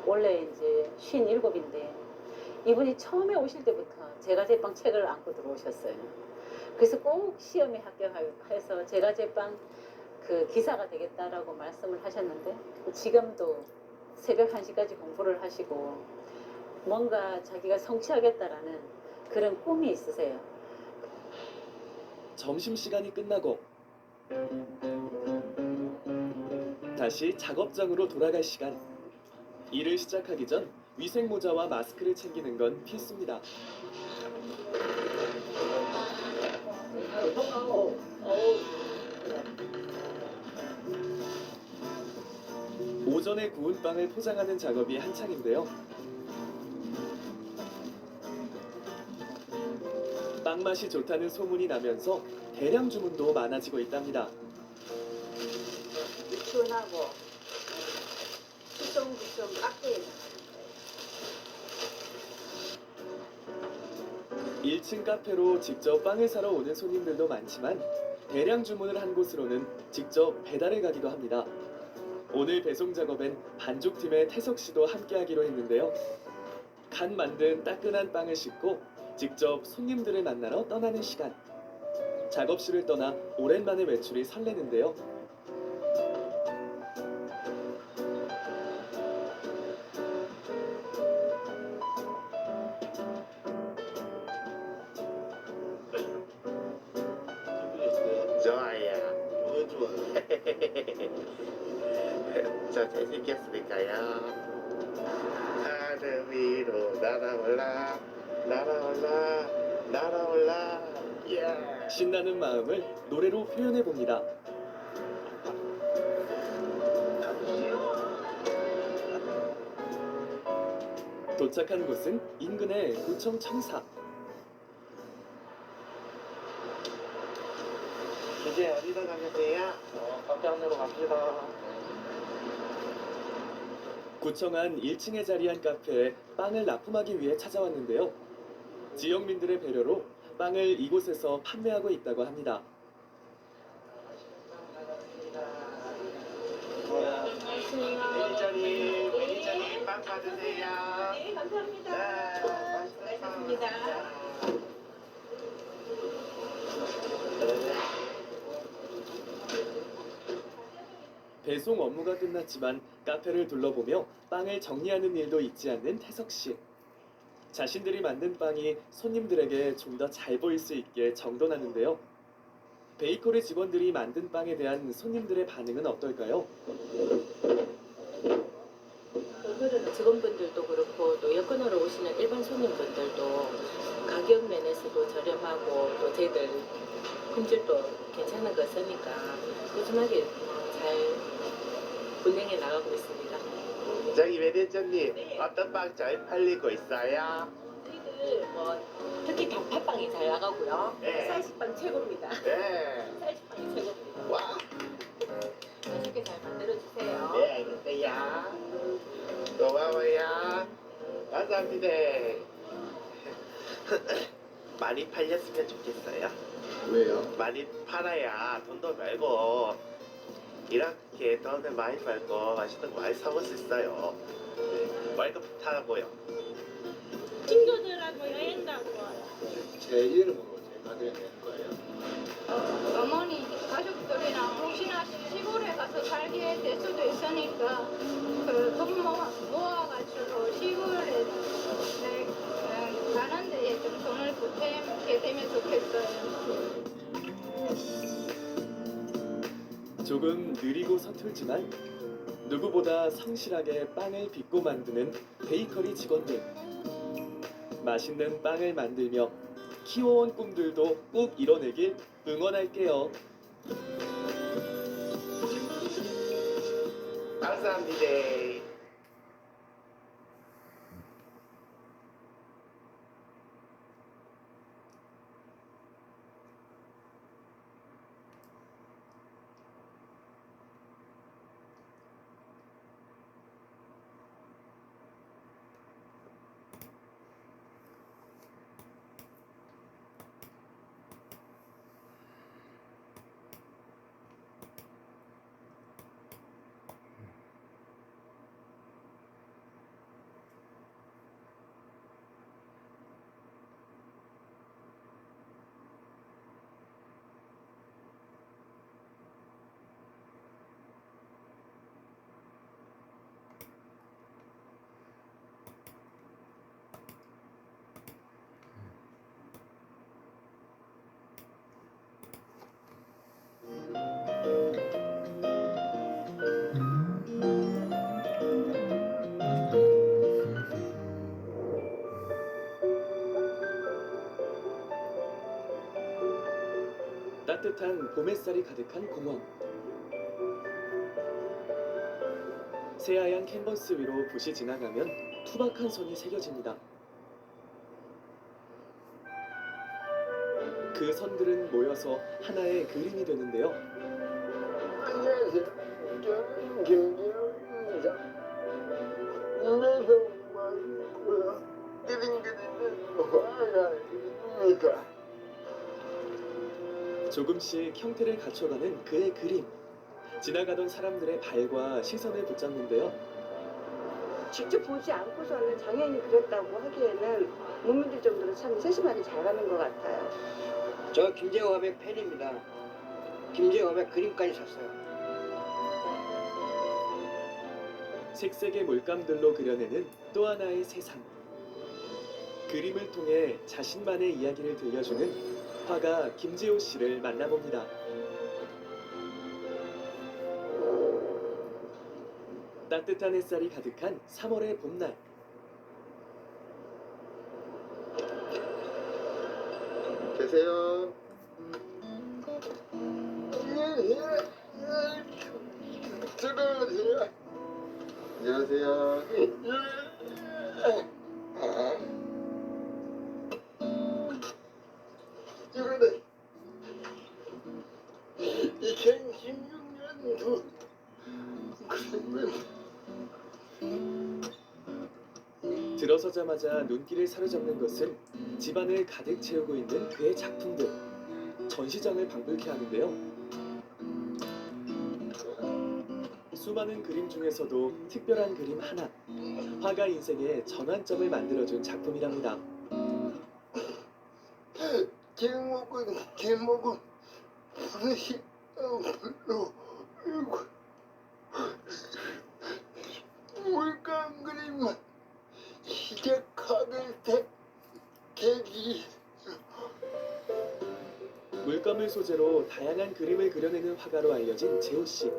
원래 이제 57인데 이분이 처음에 오실 때부터 제가 제빵 책을 안고 들어오셨어요. 그래서 꼭 시험에 합격해서 제가 제빵 그 기사가 되겠다라고 말씀을 하셨는데 지금도 새벽 1시까지 공부를 하시고 뭔가 자기가 성취하겠다라는 그런 꿈이 있으세요. 점심시간이 끝나고 다시 작업장으로 돌아갈 시간. 일을 시작하기 전 위생모자와 마스크를 챙기는 건 필수입니다. 오전에 구운 빵을 포장하는 작업이 한창인데요. 빵 맛이 좋다는 소문이 나면서 대량 주문도 많아지고 있답니다. 유치원하고 수성구청 카페에 나가는 1층 카페로 직접 빵을 사러 오는 손님들도 많지만 대량 주문을 한 곳으로는 직접 배달을 가기도 합니다. 오늘 배송 작업엔 반죽팀의 태석 씨도 함께하기로 했는데요. 간 만든 따끈한 빵을 싣고 직접 손님들을 만나러 떠나는 시간. 작업실을 떠나 오랜만에 외출이 설레는데요. 좋아요. 뭐 좋아? 저 잘생겼으니까요. 하늘 위로 날아올라, 날아올라, 날아올라. 예. 신나는 마음을 노래로 표현해 봅니다. 도착한 곳은 인근의 구청 청사. 이제 어디로 가면 돼요? 카페 안으로 갑시다. 구청 안 1층에 자리한 카페에 빵을 납품하기 위해 찾아왔는데요. 지역민들의 배려로 빵을 이곳에서 판매하고 있다고 합니다. 매니저님 빵 받으세요. 네, 감사합니다. 네, 고맙습니다. 배송 업무가 끝났지만 카페를 둘러보며 빵을 정리하는 일도 잊지 않는 태석 씨. 자신들이 만든 빵이 손님들에게 좀 더 잘 보일 수 있게 정돈하는데요. 베이커리 직원들이 만든 빵에 대한 손님들의 반응은 어떨까요? 직원분들도 그렇고 또 여권으로 오시는 일반 손님분들도 가격 면에서도 저렴하고 또 저희들 품질도 괜찮은 거 쓰니까 꾸준하게 잘 운행해 나가고 있습니다. 저기 매니저님 어떤 빵 잘 팔리고 있어요? 저희들 특히 단팥빵이 잘 나가고요. 네. 쌀식빵 최고입니다. 네. 쌀식빵이 최고입니다. 와. 맛있게 잘 만들어주세요. 네, 알겠어요. 고마워요. 감사합니다. 많이 팔렸으면 좋겠어요. 왜요? 많이 팔아야 돈도 벌고 이렇게 돈을 많이 벌고 맛있는 거 많이 사볼 수 있어요. 네, 월급 타고요. 친구들하고 여행 가고 제 이름으로 제 가게에 낸 거예요. 어머니 가족들이랑 혹시나 시골에 가서 살게 될 수도 있으니까 돈 모아가지고 시골에 가는 데에 좀 돈을 보태게 되면 좋겠어요. 조금 느리고 서툴지만 누구보다 성실하게 빵을 빚고 만드는 베이커리 직원들. 맛있는 빵을 만들며 키워온 꿈들도 꼭 이뤄내길 응원할게요. 감사합니다. 따뜻한 봄 햇살이 가득한 공원. 새하얀 캔버스 위로 붓이 지나가면 투박한 선이 새겨집니다. 그 선들은 모여서 하나의 그림이 되는데요. 안녕하세요. 저는 김지호입니다. 눈에서 맞고요. 그림 그리는 화가입니다. 조금씩 형태를 갖춰가는 그의 그림. 지나가던 사람들의 발과 시선을 붙잡는데요. 직접 보지 않고서는 장애인이 그렸다고 하기에는 못 믿을 정도로 참 세심하게 잘하는 것 같아요. 저 김재호 화백 팬입니다. 김재호 화백 그림까지 샀어요. 색색의 물감들로 그려내는 또 하나의 세상. 그림을 통해 자신만의 이야기를 들려주는 화가 김지호 씨를 만나봅니다. 따뜻한 햇살이 가득한 3월의 봄날. 계세요. 들어오세요. 안녕하세요. 이거는 2016년도 그러면 들어서자마자 눈길을 사로잡는 것은 집안을 가득 채우고 있는 그의 작품들. 전시장을 방불케 하는데요. 수많은 그림 중에서도 특별한 그림 하나. 화가 인생의 전환점을 만들어준 작품이랍니다. 제목은 부르시 불로 물감 그림만 시작하는 계기. 물감을 소재로 다양한 그림을 그려내는 화가로 알려진 재호 씨.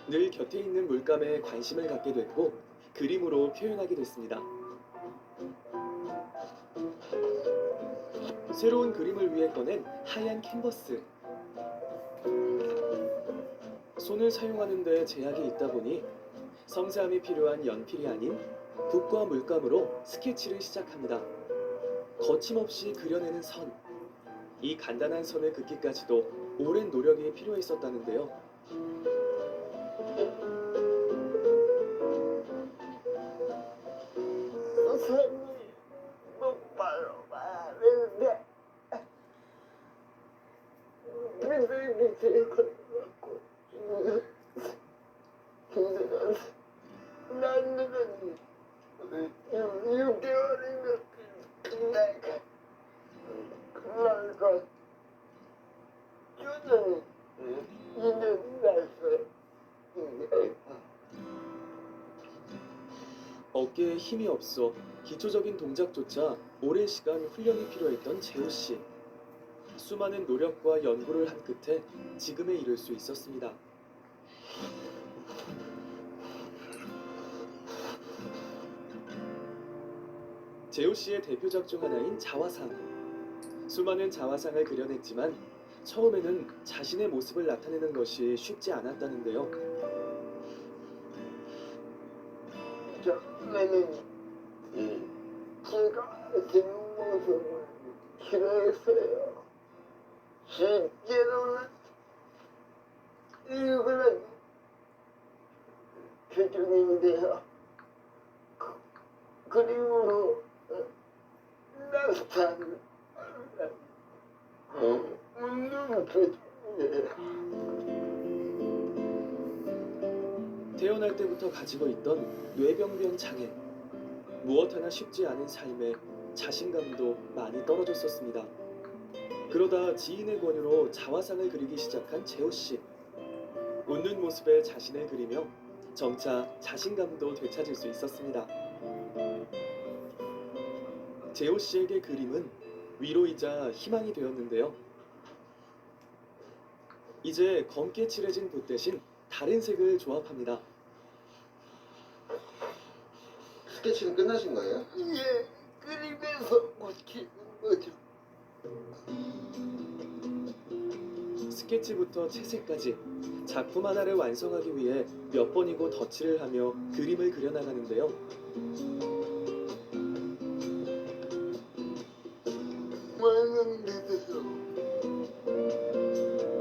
늘 곁에 있는 물감에 관심을 갖게 됐고 그림으로 표현하게 됐습니다. 새로운 그림을 위해 꺼낸 하얀 캔버스. 손을 사용하는 데 제약이 있다 보니 섬세함이 필요한 연필이 아닌 붓과 물감으로 스케치를 시작합니다. 거침없이 그려내는 선. 이 간단한 선을 긋기까지도 오랜 노력이 필요했었다는데요. 선생님 똑바로 말하는데 믿음이 제일 걸려갖고 힘들어서 나는 6개월이면 끝나가 그날과 여전히 2년이 났어요. 어깨에 힘이 없어 기초적인 동작조차 오랜 시간 훈련이 필요했던 재호 씨. 수많은 노력과 연구를 한 끝에 지금에 이를 수 있었습니다. 재호 씨의 대표작 중 하나인 자화상. 수많은 자화상을 그려냈지만 처음에는 자신의 모습을 나타내는 것이 쉽지 않았다는데요. 처음에는 제가 제 모습을 싫어했어요. 실제로는 이거는 표정인데요. 그림으로 나타나는 웃는 표정이에요. 태어날 때부터 가지고 있던 뇌병변 장애. 무엇 하나 쉽지 않은 삶에 자신감도 많이 떨어졌었습니다. 그러다 지인의 권유로 자화상을 그리기 시작한 재호 씨. 웃는 모습에 자신을 그리며 점차 자신감도 되찾을 수 있었습니다. 재호 씨에게 그림은 위로이자 희망이 되었는데요. 이제 검게 칠해진 붓 대신 다른 색을 조합합니다. 스케치는 끝나신 거예요? 예, 그림에서 묻히는 거죠. 스케치부터 채색까지 작품 하나를 완성하기 위해 몇 번이고 덧칠을 하며 그림을 그려나가는데요. 완성됐어요.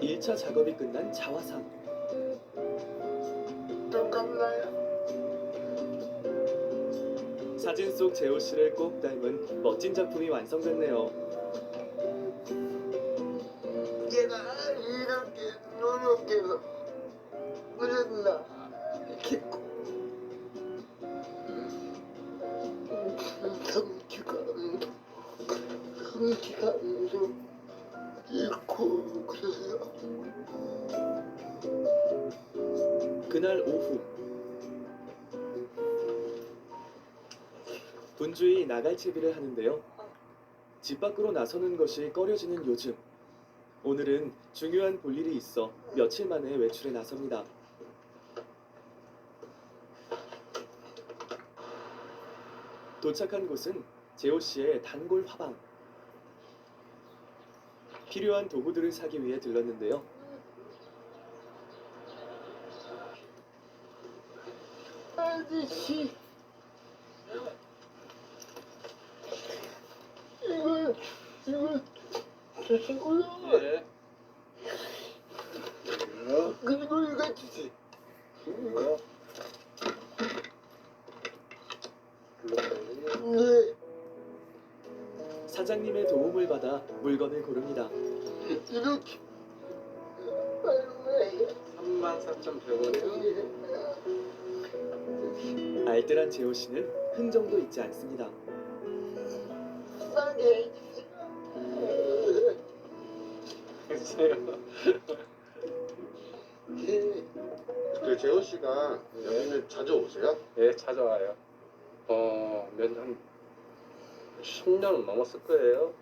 1차 작업이 끝난 자화상. 똑같나요? 사진 속 재호 씨를 꼭 닮은 멋진 작품이 완성됐네요. 내가 이렇게 노력해서 그렸나 싶고 성취감도 있고 그래요. 그날 오후 분주히 나갈채비를 하는데요. 집 밖으로 나서는 것이 꺼려지는 요즘, 오늘은 중요한 볼일이 있어 며칠 만에 외출에 나섭니다. 도착한 곳은 재호 씨의 단골 화방. 필요한 도구들을 사기 위해 들렀는데요. 아저씨, 이거 주시고요. 예. 그리고 이거 주세요. 이거. 네. 사장님의 도움을 받아 물건을 고릅니다. 이렇게 34,100원이요? 알뜰한 재호 씨는 흥정도 잊지 않습니다. 싸게 해주세요. 그 재호 씨가 여기는 자주 오세요? 예, 찾아와요. 한 10년은 넘었을 거예요.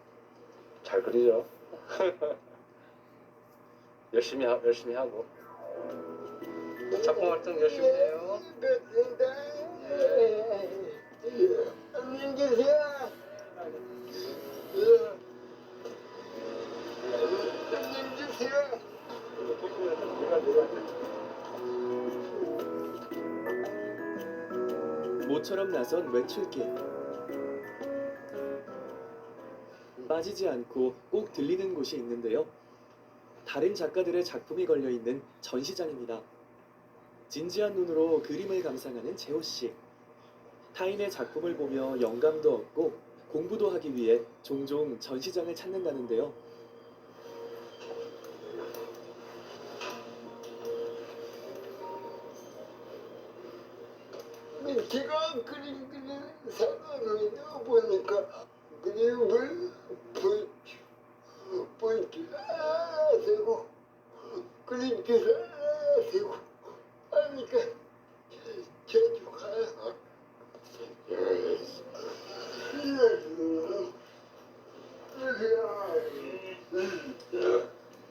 잘 그리죠. 열심히 하고. 작품 활동 열심히 해요. 안녕히 계세요. 안녕히 계세요. 모처럼 나선 외출길. 빠지지 않고 꼭 들리는 곳이 있는데요. 다른 작가들의 작품이 걸려있는 전시장입니다. 진지한 눈으로 그림을 감상하는 재호 씨. 타인의 작품을 보며 영감도 얻고 공부도 하기 위해 종종 전시장을 찾는다는데요. 제가 그림 그리는 사람이다 보니까 그림을 볼줄 알아야 되고 그릴 줄 알아야 되고 하니까 자주 가요.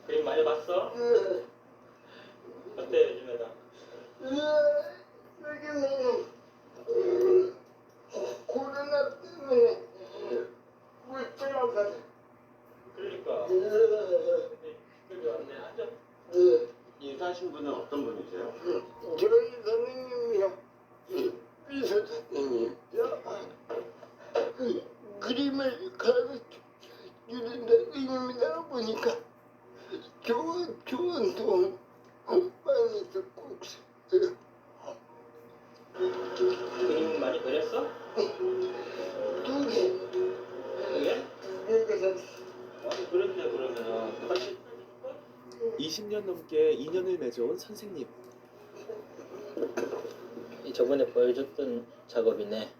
그림 많이 봤어? 어때 요즘에다? 여기는 코로나 때문에 못 들어가요. 그러니까 여기 왔네. 앉아. 인사하신 분은 어떤 분이세요? 저희 선생님이요. 미소 선생님. 그림을 가르쳐 주는 선생님이다 보니까 좋은 도움 많이 듣고 있어요. 그림 많이 그렸어? 두 개. 두 개? 두 개 샀어. 많이 그렸네 그러면. 같이 20년 넘게 인연을 맺어온 선생님. 저번에 보여줬던 작업이네.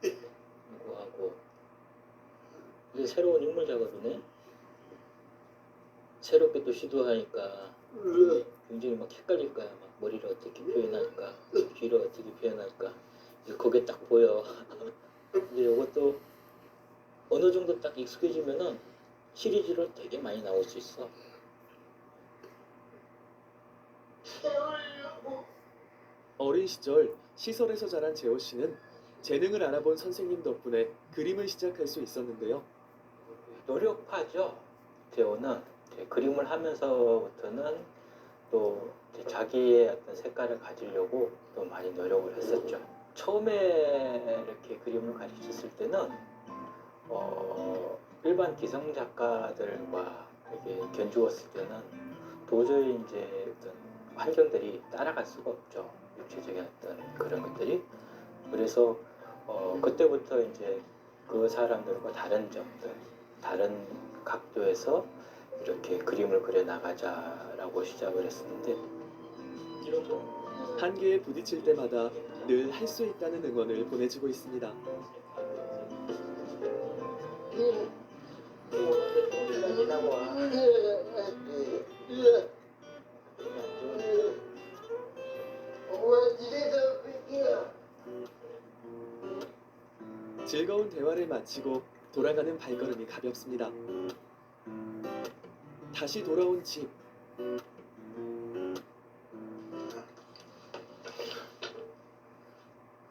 이거하고 이게 새로운 인물 작업이네. 새롭게 또 시도하니까 굉장히 막 헷갈릴 거야. 막 머리를 어떻게 표현할까, 귀를 어떻게 표현할까. 그게 딱 보여. 근데 이것도 어느 정도 딱 익숙해지면은 시리즈로 되게 많이 나올 수 있어. 어린 시절 시설에서 자란 재호 씨는 재능을 알아본 선생님 덕분에 그림을 시작할 수 있었는데요. 노력파죠. 재호는 이제 그림을 하면서부터는 또 이제 자기의 어떤 색깔을 가지려고 또 많이 노력을 했었죠. 처음에 이렇게 그림을 가르쳤을 때는 일반 기성 작가들과 이렇게 견주었을 때는 도저히 이제 어떤 환경들이 따라갈 수가 없죠. 육체적인 어떤 그런 것들이. 그래서 그때부터 이제 그 사람들과 다른 점들, 다른 각도에서 이렇게 그림을 그려 나가자라고 시작을 했었는데, 한계에 부딪힐 때마다 늘 할 수 있다는 응원을 보내주고 있습니다. 즐거운 대화를 마치고 돌아가는 발걸음이 가볍습니다. 다시 돌아온 집.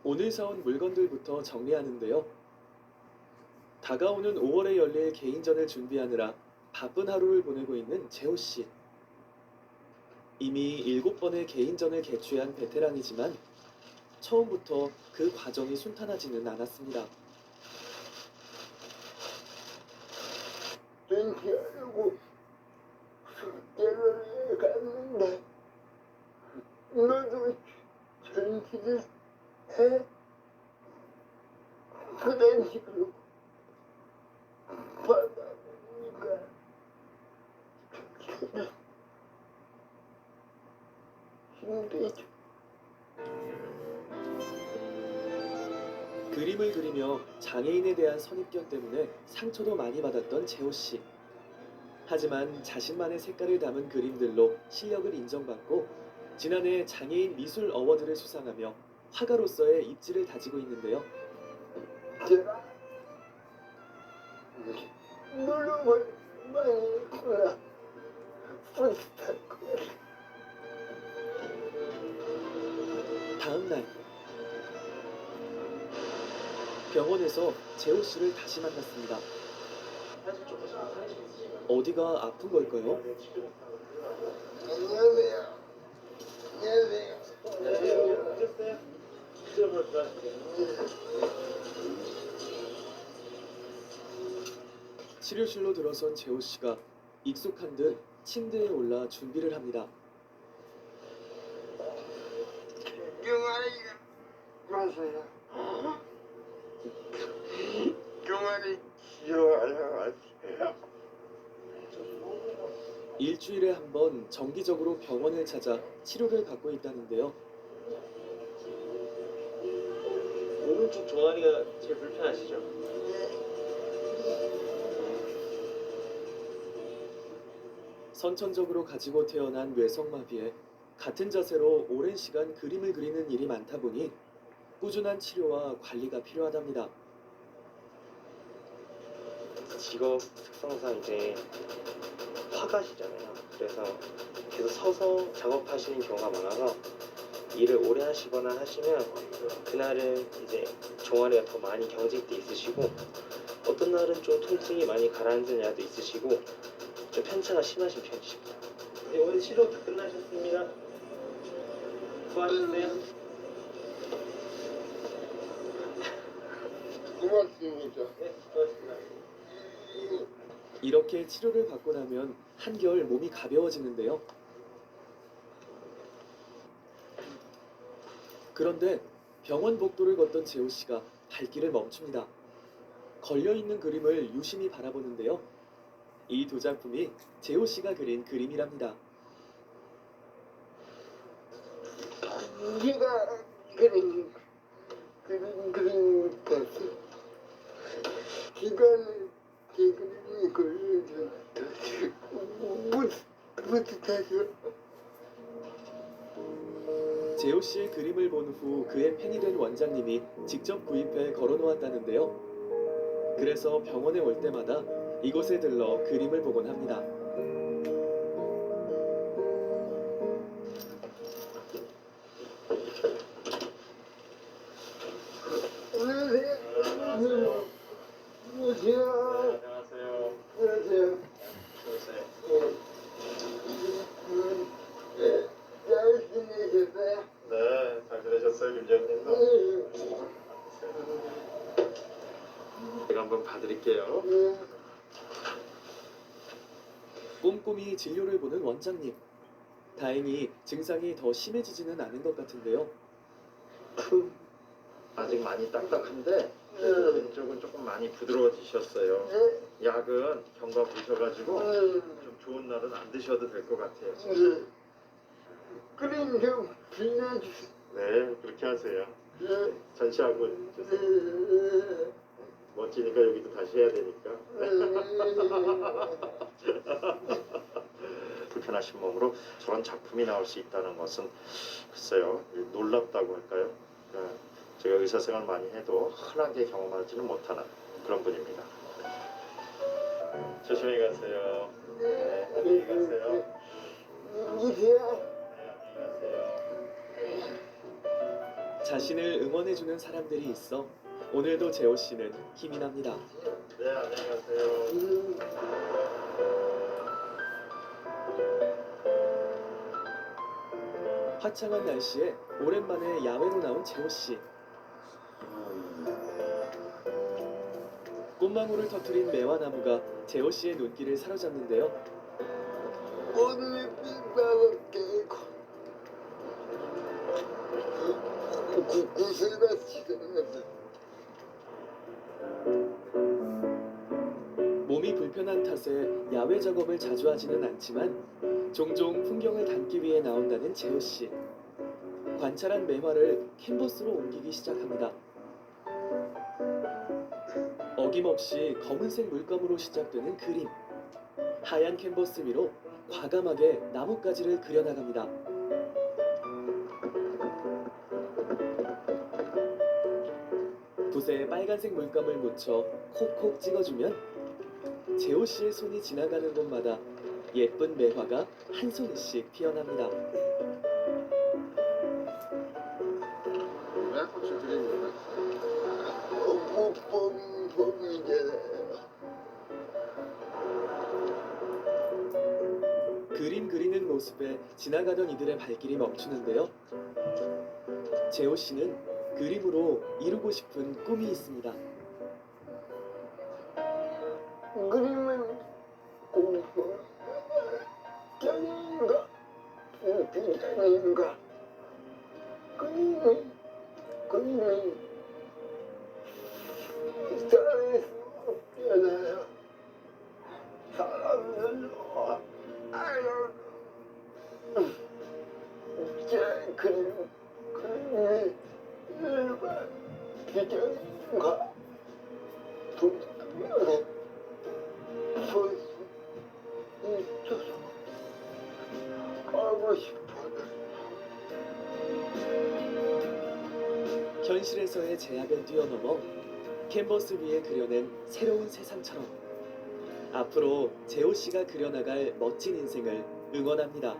오늘 사온 물건들부터 정리하는데요. 다가오는 5월에 열릴 개인전을 준비하느라 바쁜 하루를 보내고 있는 재호 씨. 이미 7번의 개인전을 개최한 베테랑이지만 처음부터 그 과정이 순탄하지는 않았습니다. 전시하려고 숙제를 갔는데 너도 전시를 해? 그런 식으로 받아보니까 저는 힘들죠. 그림을 그리며 장애인에 대한 선입견 때문에 상처도 많이 받았던 재호 씨. 하지만 자신만의 색깔을 담은 그림들로 실력을 인정받고 지난해 장애인 미술 어워드를 수상하며 화가로서의 입지를 다지고 있는데요. 제가 노력을 많이 했구나. 뿌듯할 거야. 다음 날 병원에서 재호 씨를 다시 만났습니다. 어디가 아픈 걸까요? 안녕하세요. 안녕하세요. 치료실로 들어선 재호 씨가 익숙한 듯 침대에 올라 준비를 합니다. 경아리가 맞아요. 경아리 귀여워요. 일주일에 한 번 정기적으로 병원을 찾아 치료를 받고 있다는데요. 오른쪽 종아리가 제일 불편하시죠? 선천적으로 가지고 태어난 뇌성마비에 같은 자세로 오랜 시간 그림을 그리는 일이 많다 보니 꾸준한 치료와 관리가 필요하답니다. 직업 특성상 이제 화가시잖아요. 그래서 계속 서서 작업하시는 경우가 많아서 일을 오래 하시거나 하시면 그날은 이제 종아리가 더 많이 경직돼 있으시고 어떤 날은 좀 통증이 많이 가라앉은 날도 있으시고 좀 편차가 심하신 편이십니다. 네, 오늘 치료 다 끝나셨습니다. 수고하셨어요. 고맙습니다. 네, 수고하셨습니다. 이렇게 치료를 받고 나면 한결 몸이 가벼워지는데요. 그런데 병원 복도를 걷던 재호 씨가 발길을 멈춥니다. 걸려있는 그림을 유심히 바라보는데요. 이 두 작품이 재호 씨가 그린 그림이랍니다. 네가 그림 같아. 기간을 제 그림이 걸려서 뿌듯해서. 재호 씨의 그림을 본 후 그의 팬이 된 원장님이 직접 구입해 걸어놓았다는데요. 그래서 병원에 올 때마다 이곳에 들러 그림을 보곤 합니다. 안녕하세요. 안녕하세요. 안녕하세요. 꼼꼼히 진료를 보는 원장님. 다행히 증상이 더 심해지지는 않은 것 같은데요. 아직 많이 딱딱한데 왼쪽은 조금 많이 부드러워지셨어요. 약은 경과 보셔가지고 좀 좋은 날은 안 드셔도 될 것 같아요. 그림 좀 빌려주세요. 네, 그렇게 하세요. 전시하고 주세요. 멋지니까 여기도 다시 해야 되니까. 불편하신 몸으로 저런 작품이 나올 수 있다는 것은 글쎄요, 놀랍다고 할까요? 제가 의사생활 많이 해도 흔하게 경험하지는 못하는 그런 분입니다. 조심히 가세요. 네, 안녕히 가세요. 자신을 응원해주는 사람들이 있어 오늘도 재호 씨는 힘이 납니다. 네, 안녕히 가세요. 화창한 날씨에 오랜만에 야외로 나온 재호 씨. 꽃망울을 터뜨린 매화 나무가 재호 씨의 눈길을 사로잡는데요. 오늘 빙방을 깨고 구슬가 지나간다. 몸이 불편한 탓에 야외 작업을 자주 하지는 않지만 종종 풍경을 담기 위해 나온다는 재호 씨. 관찰한 매화를 캔버스로 옮기기 시작합니다. 어김없이 검은색 물감으로 시작되는 그림. 하얀 캔버스 위로 과감하게 나뭇가지를 그려나갑니다. 붓에 빨간색 물감을 묻혀 콕콕 찍어주면 재호 씨의 손이 지나가는 곳마다 예쁜 매화가 한 송이씩 피어납니다. 왜 꽃을 드리는 거야? 봄이잖아요. 그림 그리는 모습에 지나가던 이들의 발길이 멈추는데요. 재호 씨는 그림으로 이루고 싶은 꿈이 있습니다. 그림은 공부 짱인가 비장인가 그림이 살아있을 수 없잖아요. 사람들로 알아도 제 그림이 일반 비장인가 분명히 볼 수 있어서 하고 싶어요. 현실에서의 제약을 뛰어넘어 캔버스 위에 그려낸 새로운 세상처럼 앞으로 재호 씨가 그려나갈 멋진 인생을 응원합니다.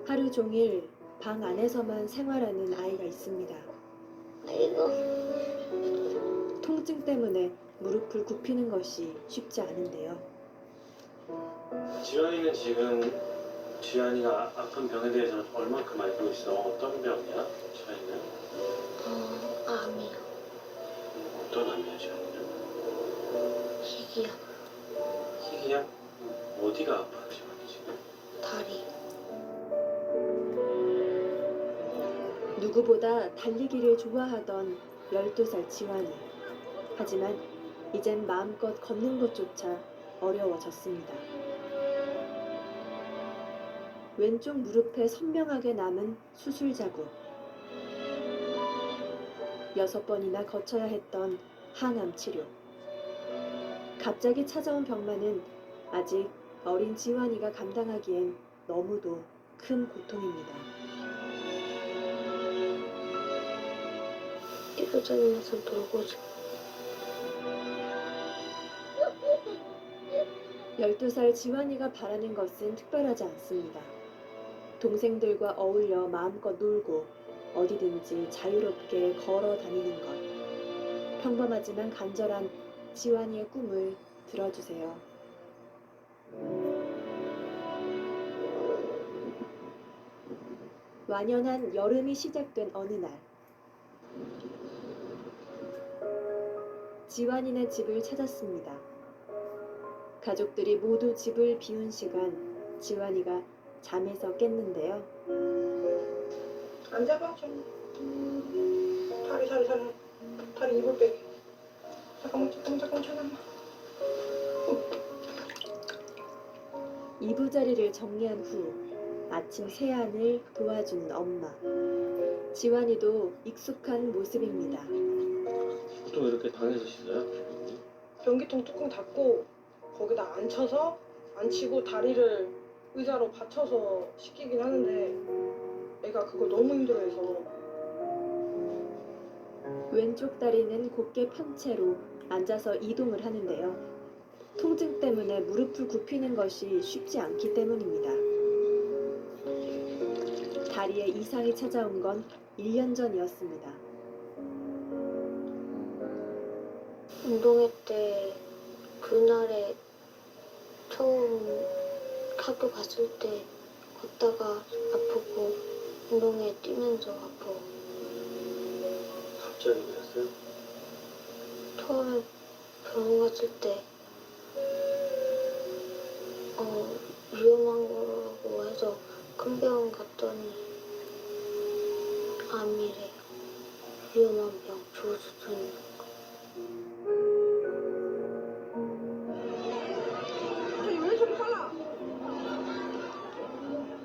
하루 종일 방 안에서만 생활하는 아이가 있습니다. 통증 때문에 무릎을 굽히는 것이 쉽지 않은데요. 지환이는 지금 지환이가 아픈 병에 대해서 얼만큼 알고 있어? 어떤 병이야? 지환이는? 암이요. 어떤 암이야 지환이는? 희귀암. 희귀야? 어디가 아파 지환이 지금? 다리. 누구보다 달리기를 좋아하던 12살 지환이. 하지만 이젠 마음껏 걷는 것조차 어려워졌습니다. 왼쪽 무릎에 선명하게 남은 수술 자국. 6번이나 거쳐야 했던 항암 치료. 갑자기 찾아온 병만은 아직 어린 지환이가 감당하기엔 너무도 큰 고통입니다. 이부자리면서 놀고 싶어. 12살 지환이가 바라는 것은 특별하지 않습니다. 동생들과 어울려 마음껏 놀고 어디든지 자유롭게 걸어 다니는 것. 평범하지만 간절한 지환이의 꿈을 들어주세요. 완연한 여름이 시작된 어느 날, 지환이네 집을 찾았습니다. 가족들이 모두 집을 비운 시간, 지환이가 잠에서 깼는데요. 앉아봐 좀. 다리 이불 빼게. 잠깐만 잠깐만. 이부자리를 정리한 후 아침 세안을 도와주는 엄마. 지환이도 익숙한 모습입니다. 보통 이렇게 방에서 씻어요? 변기통 뚜껑 닫고 거기다 앉히고 다리를 의자로 받쳐서 씻기긴 하는데 애가 그걸 너무 힘들어해서. 왼쪽 다리는 곧게 편 채로 앉아서 이동을 하는데요. 통증 때문에 무릎을 굽히는 것이 쉽지 않기 때문입니다. 다리에 이상이 찾아온 건 1년 전이었습니다. 운동회 때 그날에 처음 학교 갔을 때 걷다가 아프고 운동회 뛰면서 아프고. 갑자기 그랬어요? 처음에 병원 갔을 때 위험한 거라고 해서 큰 병원 갔더니 암이래. 위험한 병, 조수준.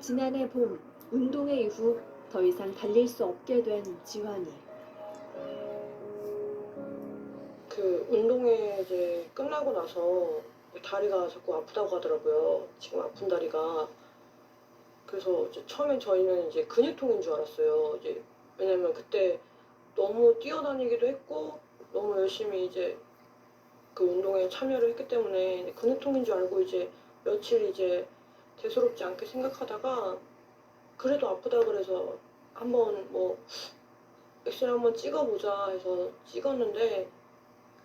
지난해 봄, 운동회 이후 더 이상 달릴 수 없게 된 지환이. 그 운동회 이제 끝나고 나서 다리가 자꾸 아프다고 하더라고요. 지금 아픈 다리가. 그래서 이제 처음엔 저희는 이제 근육통인 줄 알았어요. 이제 왜냐면 그때 너무 뛰어다니기도 했고 너무 열심히 이제 그 운동에 참여를 했기 때문에 근육통인 줄 알고 이제 며칠 이제 대수롭지 않게 생각하다가 그래도 아프다 그래서 한번 뭐 엑스레이 한번 찍어보자 해서 찍었는데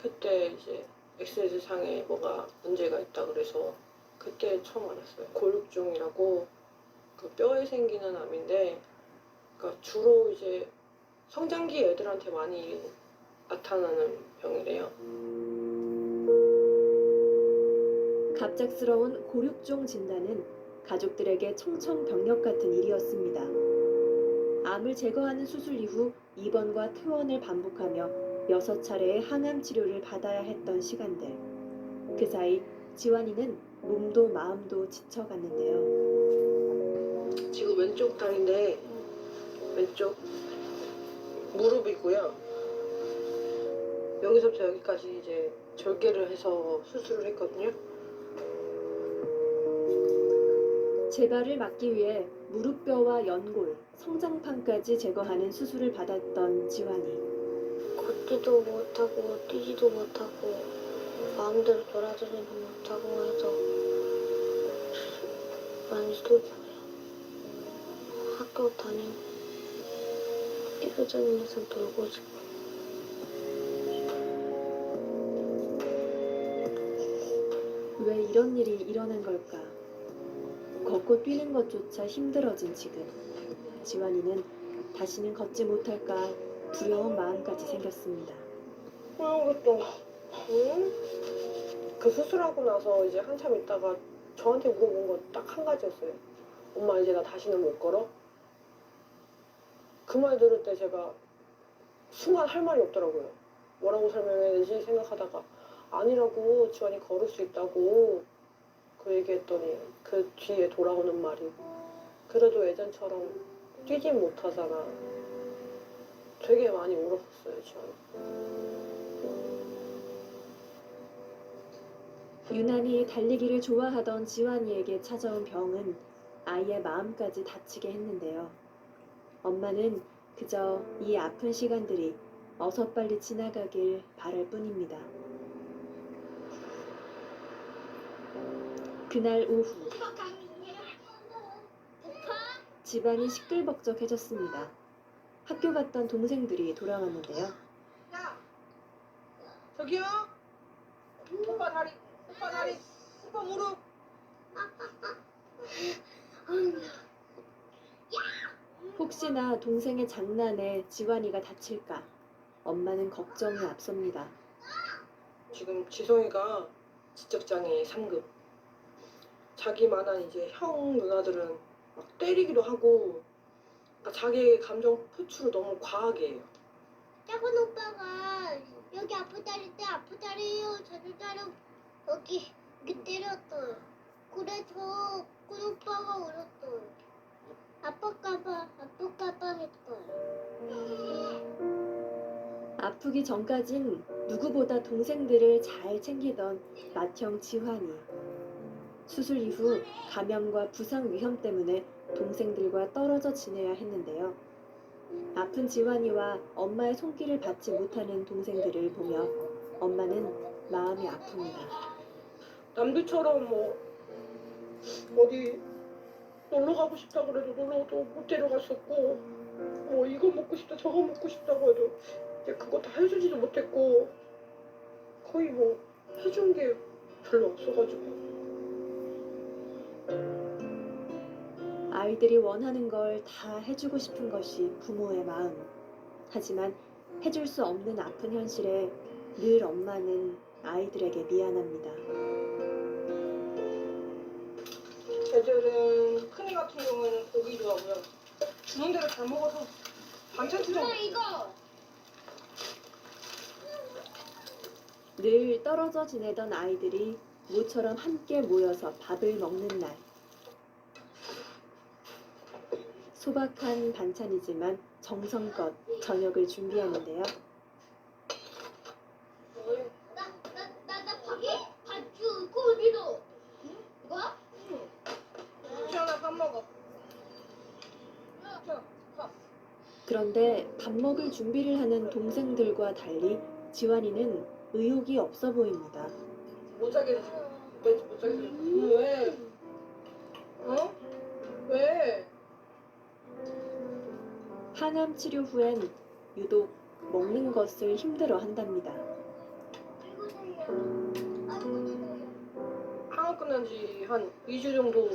그때 이제 엑스레이 상에 뭐가 문제가 있다 그래서 그때 처음 알았어요. 골육종이라고 그 뼈에 생기는 암인데 그러니까 주로 이제 성장기 애들한테 많이 나타나는 병이래요. 갑작스러운 고륙종 진단은 가족들에게 청천벽력 같은 일이었습니다. 암을 제거하는 수술 이후 입원과 퇴원을 반복하며 6차례의 항암 치료를 받아야 했던 시간들. 그 사이 지환이는 몸도 마음도 지쳐갔는데요. 지금 왼쪽 다리인데 왼쪽 무릎이고요. 여기서부터 여기까지 이제 절개를 해서 수술을 했거든요. 재발을 막기 위해 무릎뼈와 연골, 성장판까지 제거하는 수술을 받았던 지환이. 걷지도 못하고 뛰지도 못하고 마음대로 돌아다니도 못하고 해서 많이 슬퍼요. 학교 다니고 뛰어다니면서 놀고 싶어. 왜 이런 일이 일어난 걸까? 걷고 뛰는 것조차 힘들어진 지금, 지환이는 다시는 걷지 못할까 두려운 마음까지 생겼습니다. 그랬던 응? 그 수술하고 나서 이제 한참 있다가 저한테 물어본 건 딱 한 가지였어요. 엄마 이제 나 다시는 못 걸어? 그 말 들을 때 제가 순간 할 말이 없더라고요. 뭐라고 설명해야 되지 생각하다가 아니라고 지환이 걸을 수 있다고 그 얘기했더니 그 뒤에 돌아오는 말이 그래도 예전처럼 뛰진 못하잖아. 되게 많이 울었었어요, 지환이. 유난히 달리기를 좋아하던 지환이에게 찾아온 병은 아이의 마음까지 다치게 했는데요. 엄마는 그저 이 아픈 시간들이 어서 빨리 지나가길 바랄 뿐입니다. 그날 오후 집안이 시끌벅적해졌습니다. 학교 갔던 동생들이 돌아왔는데요. 야, 저기요. 오빠 다리, 오빠 무릎. 혹시나 동생의 장난에 지환이가 다칠까 엄마는 걱정이 앞섭니다. 지금 지성이가 지적장애 3급. 자기만한 이제 형 누나들은 막 때리기도 하고, 그러니까 자기의 감정 표출을 너무 과하게 해요. 작은 오빠가 여기 아프다릴 때 아프다리요 저리다리 여기 때렸어요. 그래서 큰 오빠가 울었어요. 아빠까봐 했어요. 아프기 전까진 누구보다 동생들을 잘 챙기던 맏형 지환이. 수술 이후 감염과 부상 위험 때문에 동생들과 떨어져 지내야 했는데요. 아픈 지환이와 엄마의 손길을 받지 못하는 동생들을 보며 엄마는 마음이 아픕니다. 남들처럼 뭐 어디 놀러 가고 싶다 그래도 놀러도 못 데려갔었고, 뭐 이거 먹고 싶다 저거 먹고 싶다고 해도 이제 그거 다 해주지도 못했고, 거의 뭐 해준 게 별로 없어가지고. 아이들이 원하는 걸 다 해주고 싶은 것이 부모의 마음. 하지만 해줄 수 없는 아픈 현실에 늘 엄마는 아이들에게 미안합니다. 애들은 큰애 같은 경우에는 고기 좋아하고요. 주는 대로 잘 먹어서 반찬처럼. 이거 늘 떨어져 지내던 아이들이 모처럼 함께 모여서 밥을 먹는 날. 소박한 반찬이지만 정성껏 저녁을 준비하는데요. 나 반주 고기도 이거? 지현아 밥 먹어. 그런데 밥 먹을 준비를 하는 동생들과 달리 지환이는 의욕이 없어 보입니다. 못 자게 왜? 어? 왜? 항암 치료 후엔 유독 먹는 것을 힘들어 한답니다. 항암 끝난 지 한 2주 정도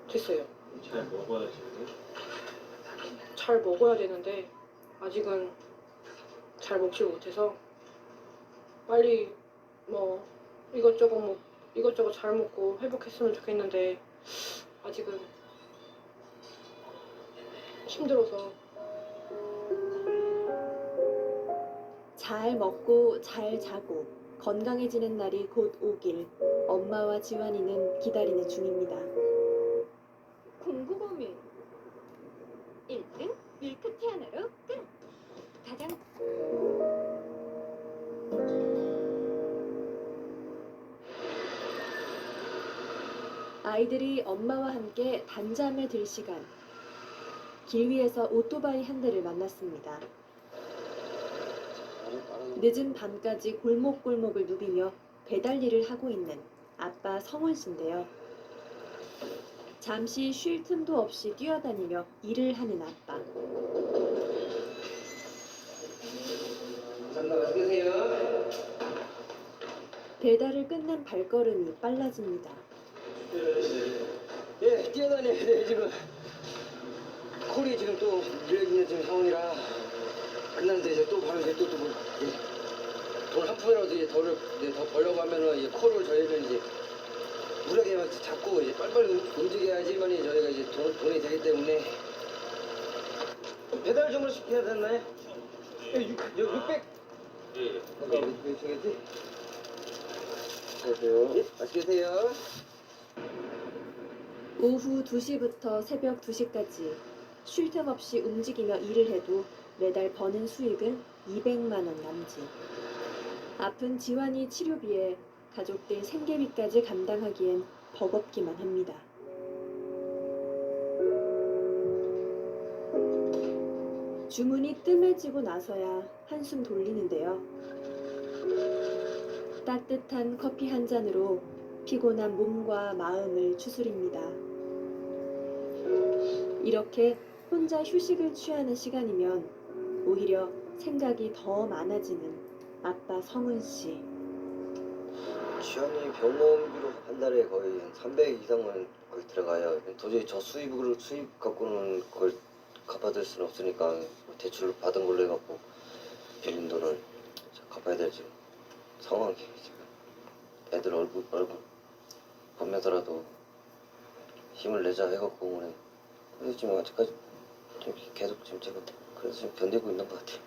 됐어요. 잘 먹어야지. 잘 먹어야 되는데 아직은 잘 먹지 못해서 빨리 뭐 이것저것 잘 먹고 회복했으면 좋겠는데 아직은 힘들어서. 잘 먹고 잘 자고 건강해지는 날이 곧 오길 엄마와 지환이는 기다리는 중입니다. 공부 고민 1등 밀크티 하나로 끝. 가장 아이들이 엄마와 함께 단잠에 들 시간. 길 위에서 오토바이 한 대를 만났습니다. 늦은 밤까지 골목골목을 누비며 배달 일을 하고 있는 아빠 성원 씨인데요. 잠시 쉴 틈도 없이 뛰어다니며 일을 하는 아빠. 배달을 끝낸 발걸음이 빨라집니다. 예, 뛰어다녀야 돼 지금. 콜이 지금 또 밀려있는 지금 상황이라 끝났는데 이제 또 바로 이제 돈 한 푼이라도 이제 더 벌려고 하면은 이제 콜을 저희는 이제 무리하게 막 잡고 이제 빨리빨리 움직여야지만이 저희가 이제 돈이 되기 때문에. 배달 주문을 시켜야 되나요? 600. 예. 아까 몇 시겠지? 안녕하세요. 예, 맛있게 드세요. 오후 2시부터 새벽 2시까지 쉴 틈 없이 움직이며 일을 해도 매달 버는 수익은 200만 원 남짓. 아픈 지환이 치료비에 가족들 생계비까지 감당하기엔 버겁기만 합니다. 주문이 뜸해지고 나서야 한숨 돌리는데요. 따뜻한 커피 한 잔으로 피곤한 몸과 마음을 추스립니다. 이렇게 혼자 휴식을 취하는 시간이면 오히려 생각이 더 많아지는 아빠 성훈 씨. 지안이 병원비로 한 달에 거의 한 300 이상은 거의 들어가요. 도저히 저 수입 갖고는 그걸 갚아줄 수는 없으니까 대출 받은 걸로 해갖고 빌린 돈을 갚아야 될 지금 상황이 지금 애들 얼굴 보면서라도 힘을 내자 해갖고 오늘 그래서 지금 아직까지 좀 계속 지금 제가 그래서 지금 견디고 있는 것 같아요.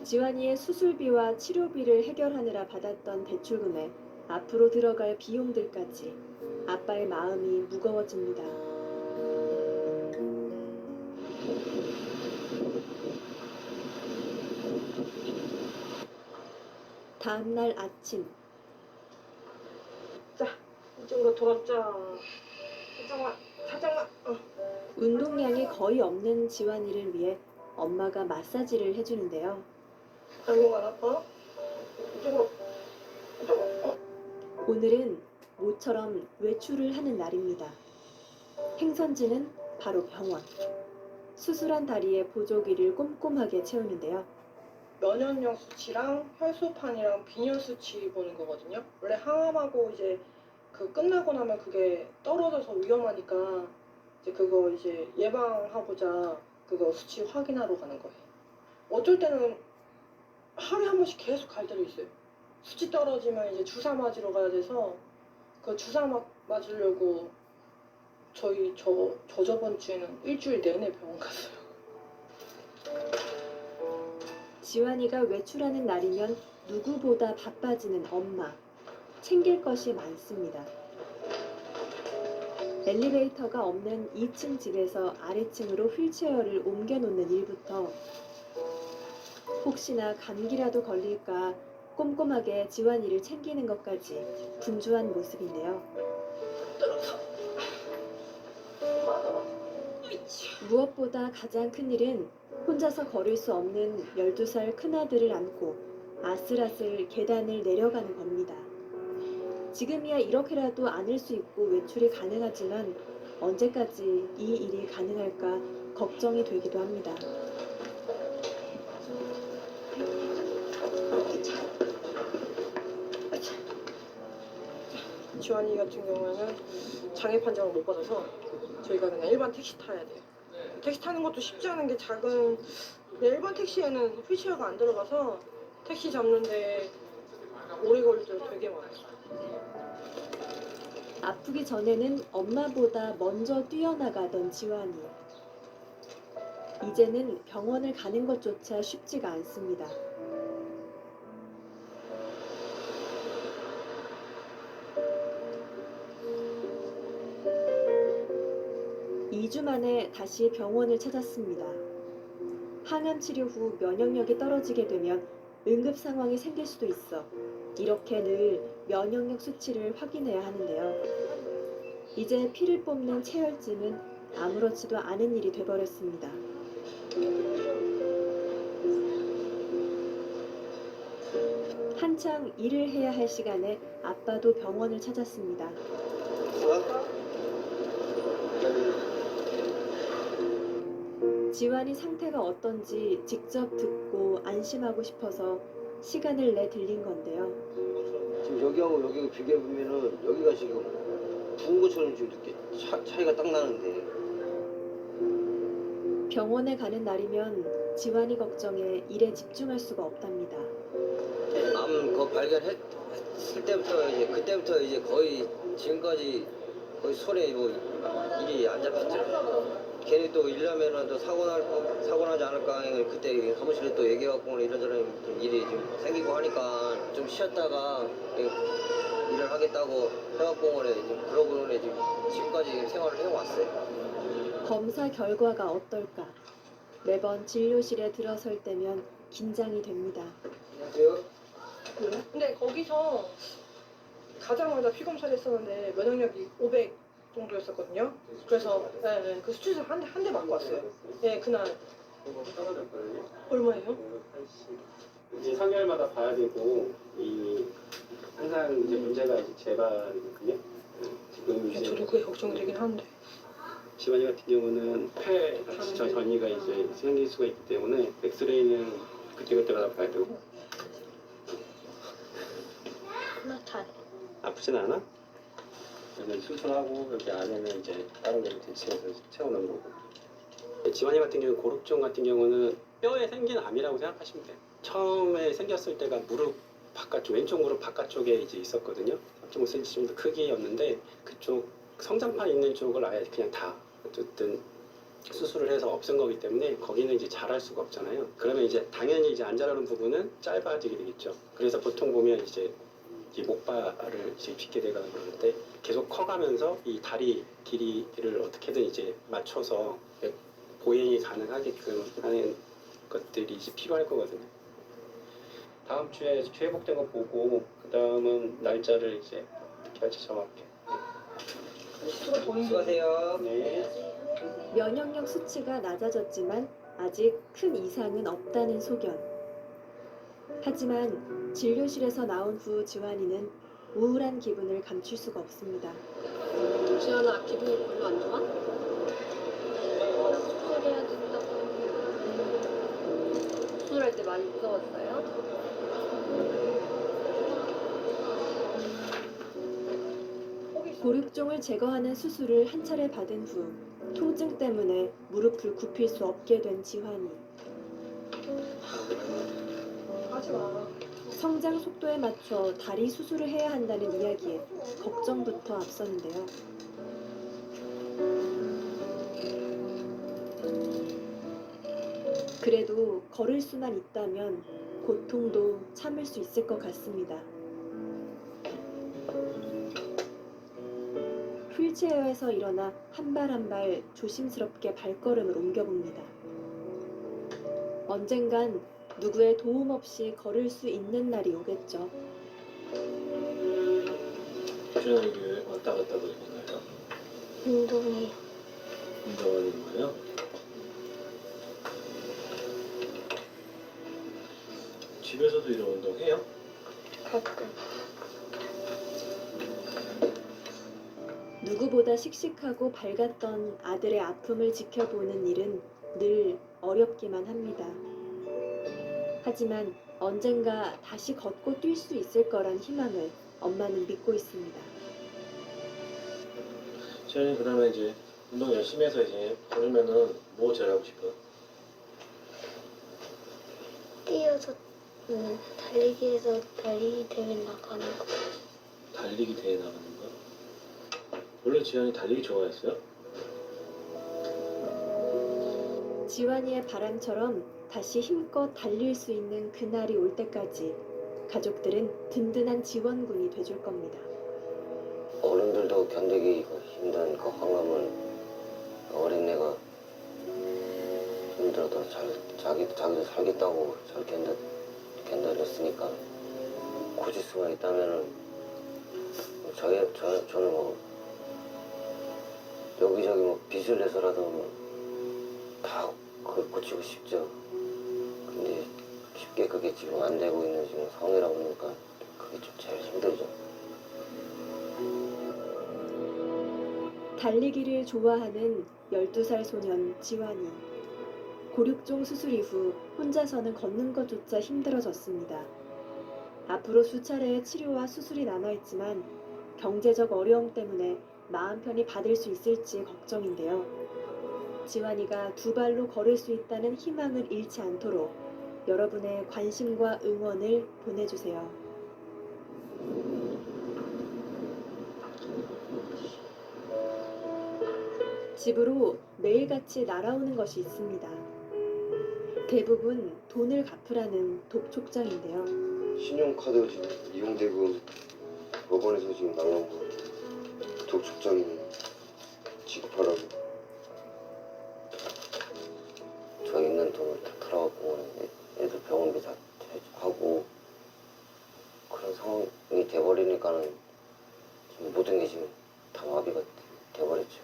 지환이의 수술비와 치료비를 해결하느라 받았던 대출금에 앞으로 들어갈 비용들까지 아빠의 마음이 무거워집니다. 다음 날 아침. 자, 이쪽으로 돌았자. 살짝만. 운동량이 거의 없는 지환이를 위해 엄마가 마사지를 해주는데요. 발목 안 아파? 이쪽으로. 오늘은 모처럼 외출을 하는 날입니다. 행선지는 바로 병원. 수술한 다리에 보조기를 꼼꼼하게 채우는데요. 면역력 수치랑 혈소판이랑 빈혈 수치 보는 거거든요. 원래 항암하고 이제 그 끝나고 나면 그게 떨어져서 위험하니까 이제 그거 이제 예방하고자 그거 수치 확인하러 가는 거예요. 어쩔 때는 하루에 한 번씩 계속 갈 때도 있어요. 수치 떨어지면 이제 주사 맞으러 가야 돼서 그 주사 맞으려고 저번 주에는 일주일 내내 병원 갔어요. 지환이가 외출하는 날이면 누구보다 바빠지는 엄마. 챙길 것이 많습니다. 엘리베이터가 없는 2층 집에서 아래층으로 휠체어를 옮겨놓는 일부터 혹시나 감기라도 걸릴까 꼼꼼하게 지환이를 챙기는 것까지 분주한 모습인데요. 무엇보다 가장 큰 일은 혼자서 걸을 수 없는 12살 큰아들을 안고 아슬아슬 계단을 내려가는 겁니다. 지금이야 이렇게라도 안을 수 있고 외출이 가능하지만 언제까지 이 일이 가능할까 걱정이 되기도 합니다. 지환이 같은 경우에는 장애 판정을 못 받아서 저희가 그냥 일반 택시 타야 돼요. 택시 타는 것도 쉽지 않은 게 작은 일반 택시에는 휠체어가 안 들어가서 택시 잡는데 오래 걸릴 때가 되게 많아요. 아프기 전에는 엄마보다 먼저 뛰어나가던 지환이. 이제는 병원을 가는 것조차 쉽지가 않습니다. 2주 만에 다시 병원을 찾았습니다. 항암 치료 후 면역력이 떨어지게 되면 응급 상황이 생길 수도 있어 이렇게 늘 면역력 수치를 확인해야 하는데요. 이제 피를 뽑는 체열증은 아무렇지도 않은 일이 돼버렸습니다. 한창 일을 해야 할 시간에 아빠도 병원을 찾았습니다. 지환이 상태가 어떤지 직접 듣고 안심하고 싶어서 시간을 내 들린 건데요. 지금 여기하고 여기 비교해 보면은 여기가 지금 부은 것처럼 지금 이렇게 차이가 딱 나는데. 병원에 가는 날이면 지환이 걱정에 일에 집중할 수가 없답니다. 암 그거 발견했을 때부터 이제 그때부터 이제 거의 지금까지 거의 손에 뭐 일이 안 잡혔죠. 괜히 또 일하면은 또 사고 나지 않을까 그때 사무실에 또 얘기해갖고 이런저런 좀 일이 좀 생기고 하니까 좀 쉬었다가 일을 하겠다고 해갖고 그러고 지금까지 생활을 해왔어요. 검사 결과가 어떨까? 매번 진료실에 들어설 때면 긴장이 됩니다. 안녕하세요. 근데 거기서 가자마자 피 검사를 했었는데 면역력이 500 정도였었거든요. 그래서 그 수치에서 한 대 맞고 왔어요. 예, 그날. 얼마예요? 이제 3개월마다 봐야 되고 항상 이제 문제가 이제 재발이거든요. 지금 이제 저도 그게 걱정이 되긴 하는데. 지환이 같은 경우는 폐 전이가 이제 생길 수가 있기 때문에 엑스레이는 그때그때마다 봐야 되고. 아프진 않아? 그러면 수술하고 여기 안에는 이제 다른 걸 대체해서 채워넣는 거고. 지환이 같은 경우 고룩종 같은 경우는 뼈에 생긴 암이라고 생각하시면 돼요. 처음에 생겼을 때가 무릎 바깥쪽, 왼쪽 무릎 바깥쪽에 이제 있었거든요. 3.5cm 정도 크기였는데 그쪽 성장판 있는 쪽을 아예 그냥 다 어쨌든 수술을 해서 없앤 거기 때문에 거기는 이제 자랄 수가 없잖아요. 그러면 이제 당연히 이제 안 자라는 부분은 짧아지게 되겠죠. 그래서 보통 보면 이제 이 목발을 이제 빗게 되거나 그러는데 계속 커가면서 이 다리 길이를 어떻게든 이제 맞춰서 보행이 가능하게끔 하는 것들이 이제 필요할 거거든요. 다음 주에 회복된 거 보고 그 다음은 날짜를 이제 어떻게 할지 정할게. 수고하세요. 네. 면역력 수치가 낮아졌지만 아직 큰 이상은 없다는 소견. 하지만 진료실에서 나온 후 지환이는 우울한 기분을 감출 수가 없습니다. 지연아, 기분이 별로 안 좋아? 수술해야 된다고. 수술할 때 많이 무서웠어요? 고륙종을 제거하는 수술을 한 차례 받은 후 통증 때문에 무릎을 굽힐 수 없게 된 지환이. 하지 마. 성장 속도에 맞춰 다리 수술을 해야 한다는 이야기에 걱정부터 앞서는데요. 그래도 걸을 수만 있다면 고통도 참을 수 있을 것 같습니다. 휠체어에서 일어나 한 발 한 발 조심스럽게 발걸음을 옮겨봅니다. 언젠간 누구의 도움 없이 걸을 수 있는 날이 오겠죠. 주연이 왜 왔다 갔다 거리는 거예요? 운동이. 운동하는 거예요? 집에서도 이런 운동 해요? 가끔. 누구보다 씩씩하고 밝았던 아들의 아픔을 지켜보는 일은 늘 어렵기만 합니다. 하지만 언젠가 다시 걷고 뛸 수 있을 거란 희망을 엄마는 믿고 있습니다. 주연이 그러면 이제 운동 열심히 해서 이제 걸으면은 뭐 제일 하고 싶어? 뛰어서 달리기에서 달리기 대회 나가는 거. 달리기 대회 나가는 거? 원래 지연이 달리기 좋아했어요? 지환이의 바람처럼 다시 힘껏 달릴 수 있는 그날이 올 때까지 가족들은 든든한 지원군이 돼줄 겁니다. 어른들도 견디기 힘든 그 환감을 어린애가 힘들어도 자기도 살겠다고 잘 견뎌냈으니까 고칠 수가 있다면은 저는 뭐 여기저기 뭐 빚을 내서라도 다 그걸 고치고 싶죠. 근데 쉽게 그게 지금 안 되고 있는 지금 상황이라 보니까 그게 좀 제일 힘들죠. 달리기를 좋아하는 12살 소년 지환이. 고륙종 수술 이후 혼자서는 걷는 것조차 힘들어졌습니다. 앞으로 수차례의 치료와 수술이 남아있지만 경제적 어려움 때문에 마음 편히 받을 수 있을지 걱정인데요. 지환이가 두 발로 걸을 수 있다는 희망을 잃지 않도록 여러분의 관심과 응원을 보내주세요. 집으로 매일같이 날아오는 것이 있습니다. 대부분 돈을 갚으라는 독촉장인데요. 신용카드 지금 이용대금 법원에서 지금 날라온 거 독촉장이 지급하라고. 저 있는 돈을 다 털어갖고 애들 병원비 다 하고 게 지금 다 마비가 돼버렸죠.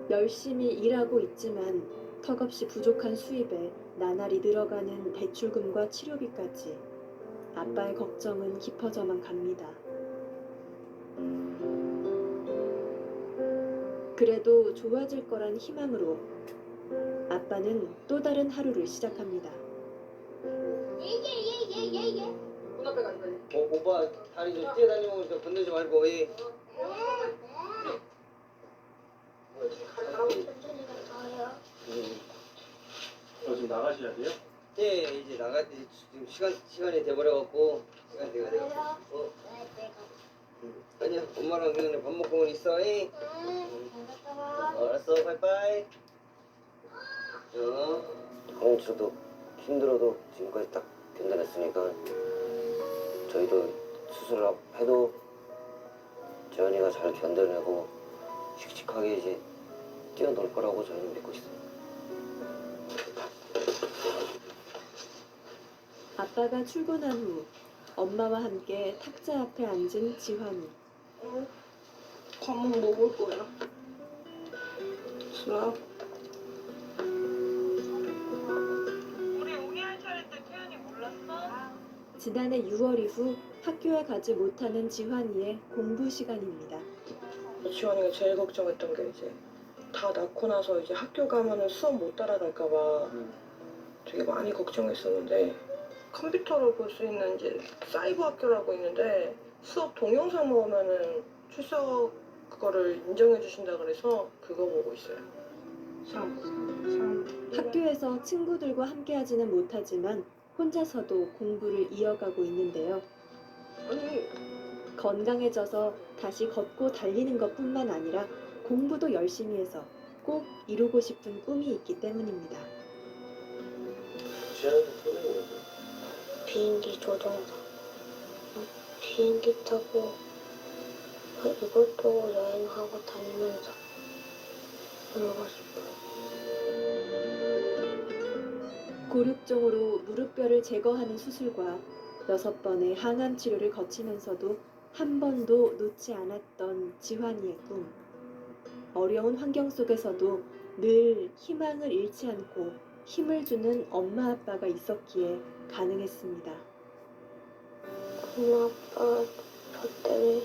열심히 일하고 있지만 턱없이 부족한 수입에 나날이 늘어가는 대출금과 치료비까지 아빠의 걱정은 깊어져만 갑니다. 그래도 좋아질 거란 희망으로 아빠는 또 다른 하루를 시작합니다. 오빠 다리 좀 뛰어다니면 좀 건들지 말고. 지금 나가셔야 돼요? 예, 이제 나가지. 지금 시간이 돼버려갖고 시간 돼가. 아니야, 엄마랑 그냥 밥 먹고는 있어. 알았어, 빠이빠이. 항암치료도 힘들어도 지금까지 딱 견뎌냈으니까 저희도 수술을 해도 재현이가 잘 견뎌내고 씩씩하게 이제 뛰어놀 거라고 저희는 믿고 있어요. 아빠가 출근한 후 엄마와 함께 탁자 앞에 앉은 지환이. 과목 먹을 거야. 수학. 우리 오기할 차례 때 태연이 몰랐어? 지난해 6월 이후 학교에 가지 못하는 지환이의 공부 시간입니다. 지환이가 제일 걱정했던 게 이제 다 낳고 나서 이제 학교 가면은 수업 못 따라갈까봐 되게 많이 걱정했었는데 컴퓨터로 볼 수 있는 이제 사이버 학교라고 있는데 수업 동영상 먹으면은 출석 그거를 인정해 주신다 그래서 그거 보고 있어요. 학교에서 친구들과 함께하지는 못하지만 혼자서도 공부를 이어가고 있는데요. 건강해져서 다시 걷고 달리는 것뿐만 아니라 공부도 열심히 해서 꼭 이루고 싶은 꿈이 있기 때문입니다. 비행기 조종사. 비행기 타고 이것저것 여행하고 다니면서 놀고 싶어요. 골육종으로 무릎뼈를 제거하는 수술과 6번의 항암 치료를 거치면서도 한 번도 놓지 않았던 지환이의 꿈. 어려운 환경 속에서도 늘 희망을 잃지 않고 힘을 주는 엄마 아빠가 있었기에 가능했습니다. 엄마 아빠 저 때문에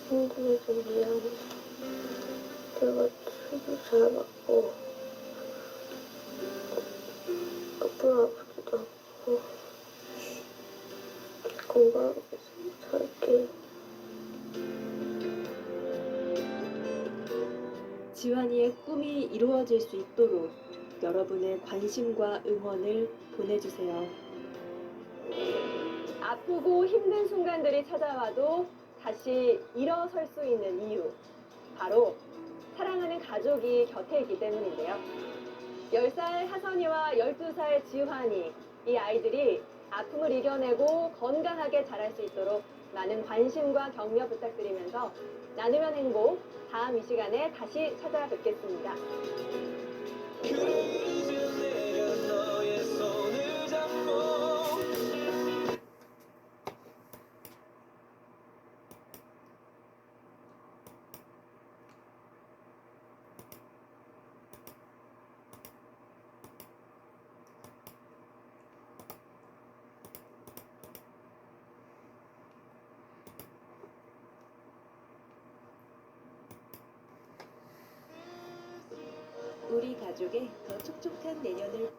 힘들어서 미안해. 내가 치료 잘 받고 앞으로 아프지도 않고 건강하게 살게. 지환이의 꿈이 이루어질 수 있도록 여러분의 관심과 응원을 보내주세요. 아프고 힘든 순간들이 찾아와도 다시 일어설 수 있는 이유, 바로 사랑하는 가족이 곁에 있기 때문인데요. 10살 하선이와 12살 지환이, 이 아이들이 아픔을 이겨내고 건강하게 자랄 수 있도록 많은 관심과 격려 부탁드리면서 나누면 행복, 다음 이 시간에 다시 찾아뵙겠습니다. 우리 가족의 더 촉촉한 내년을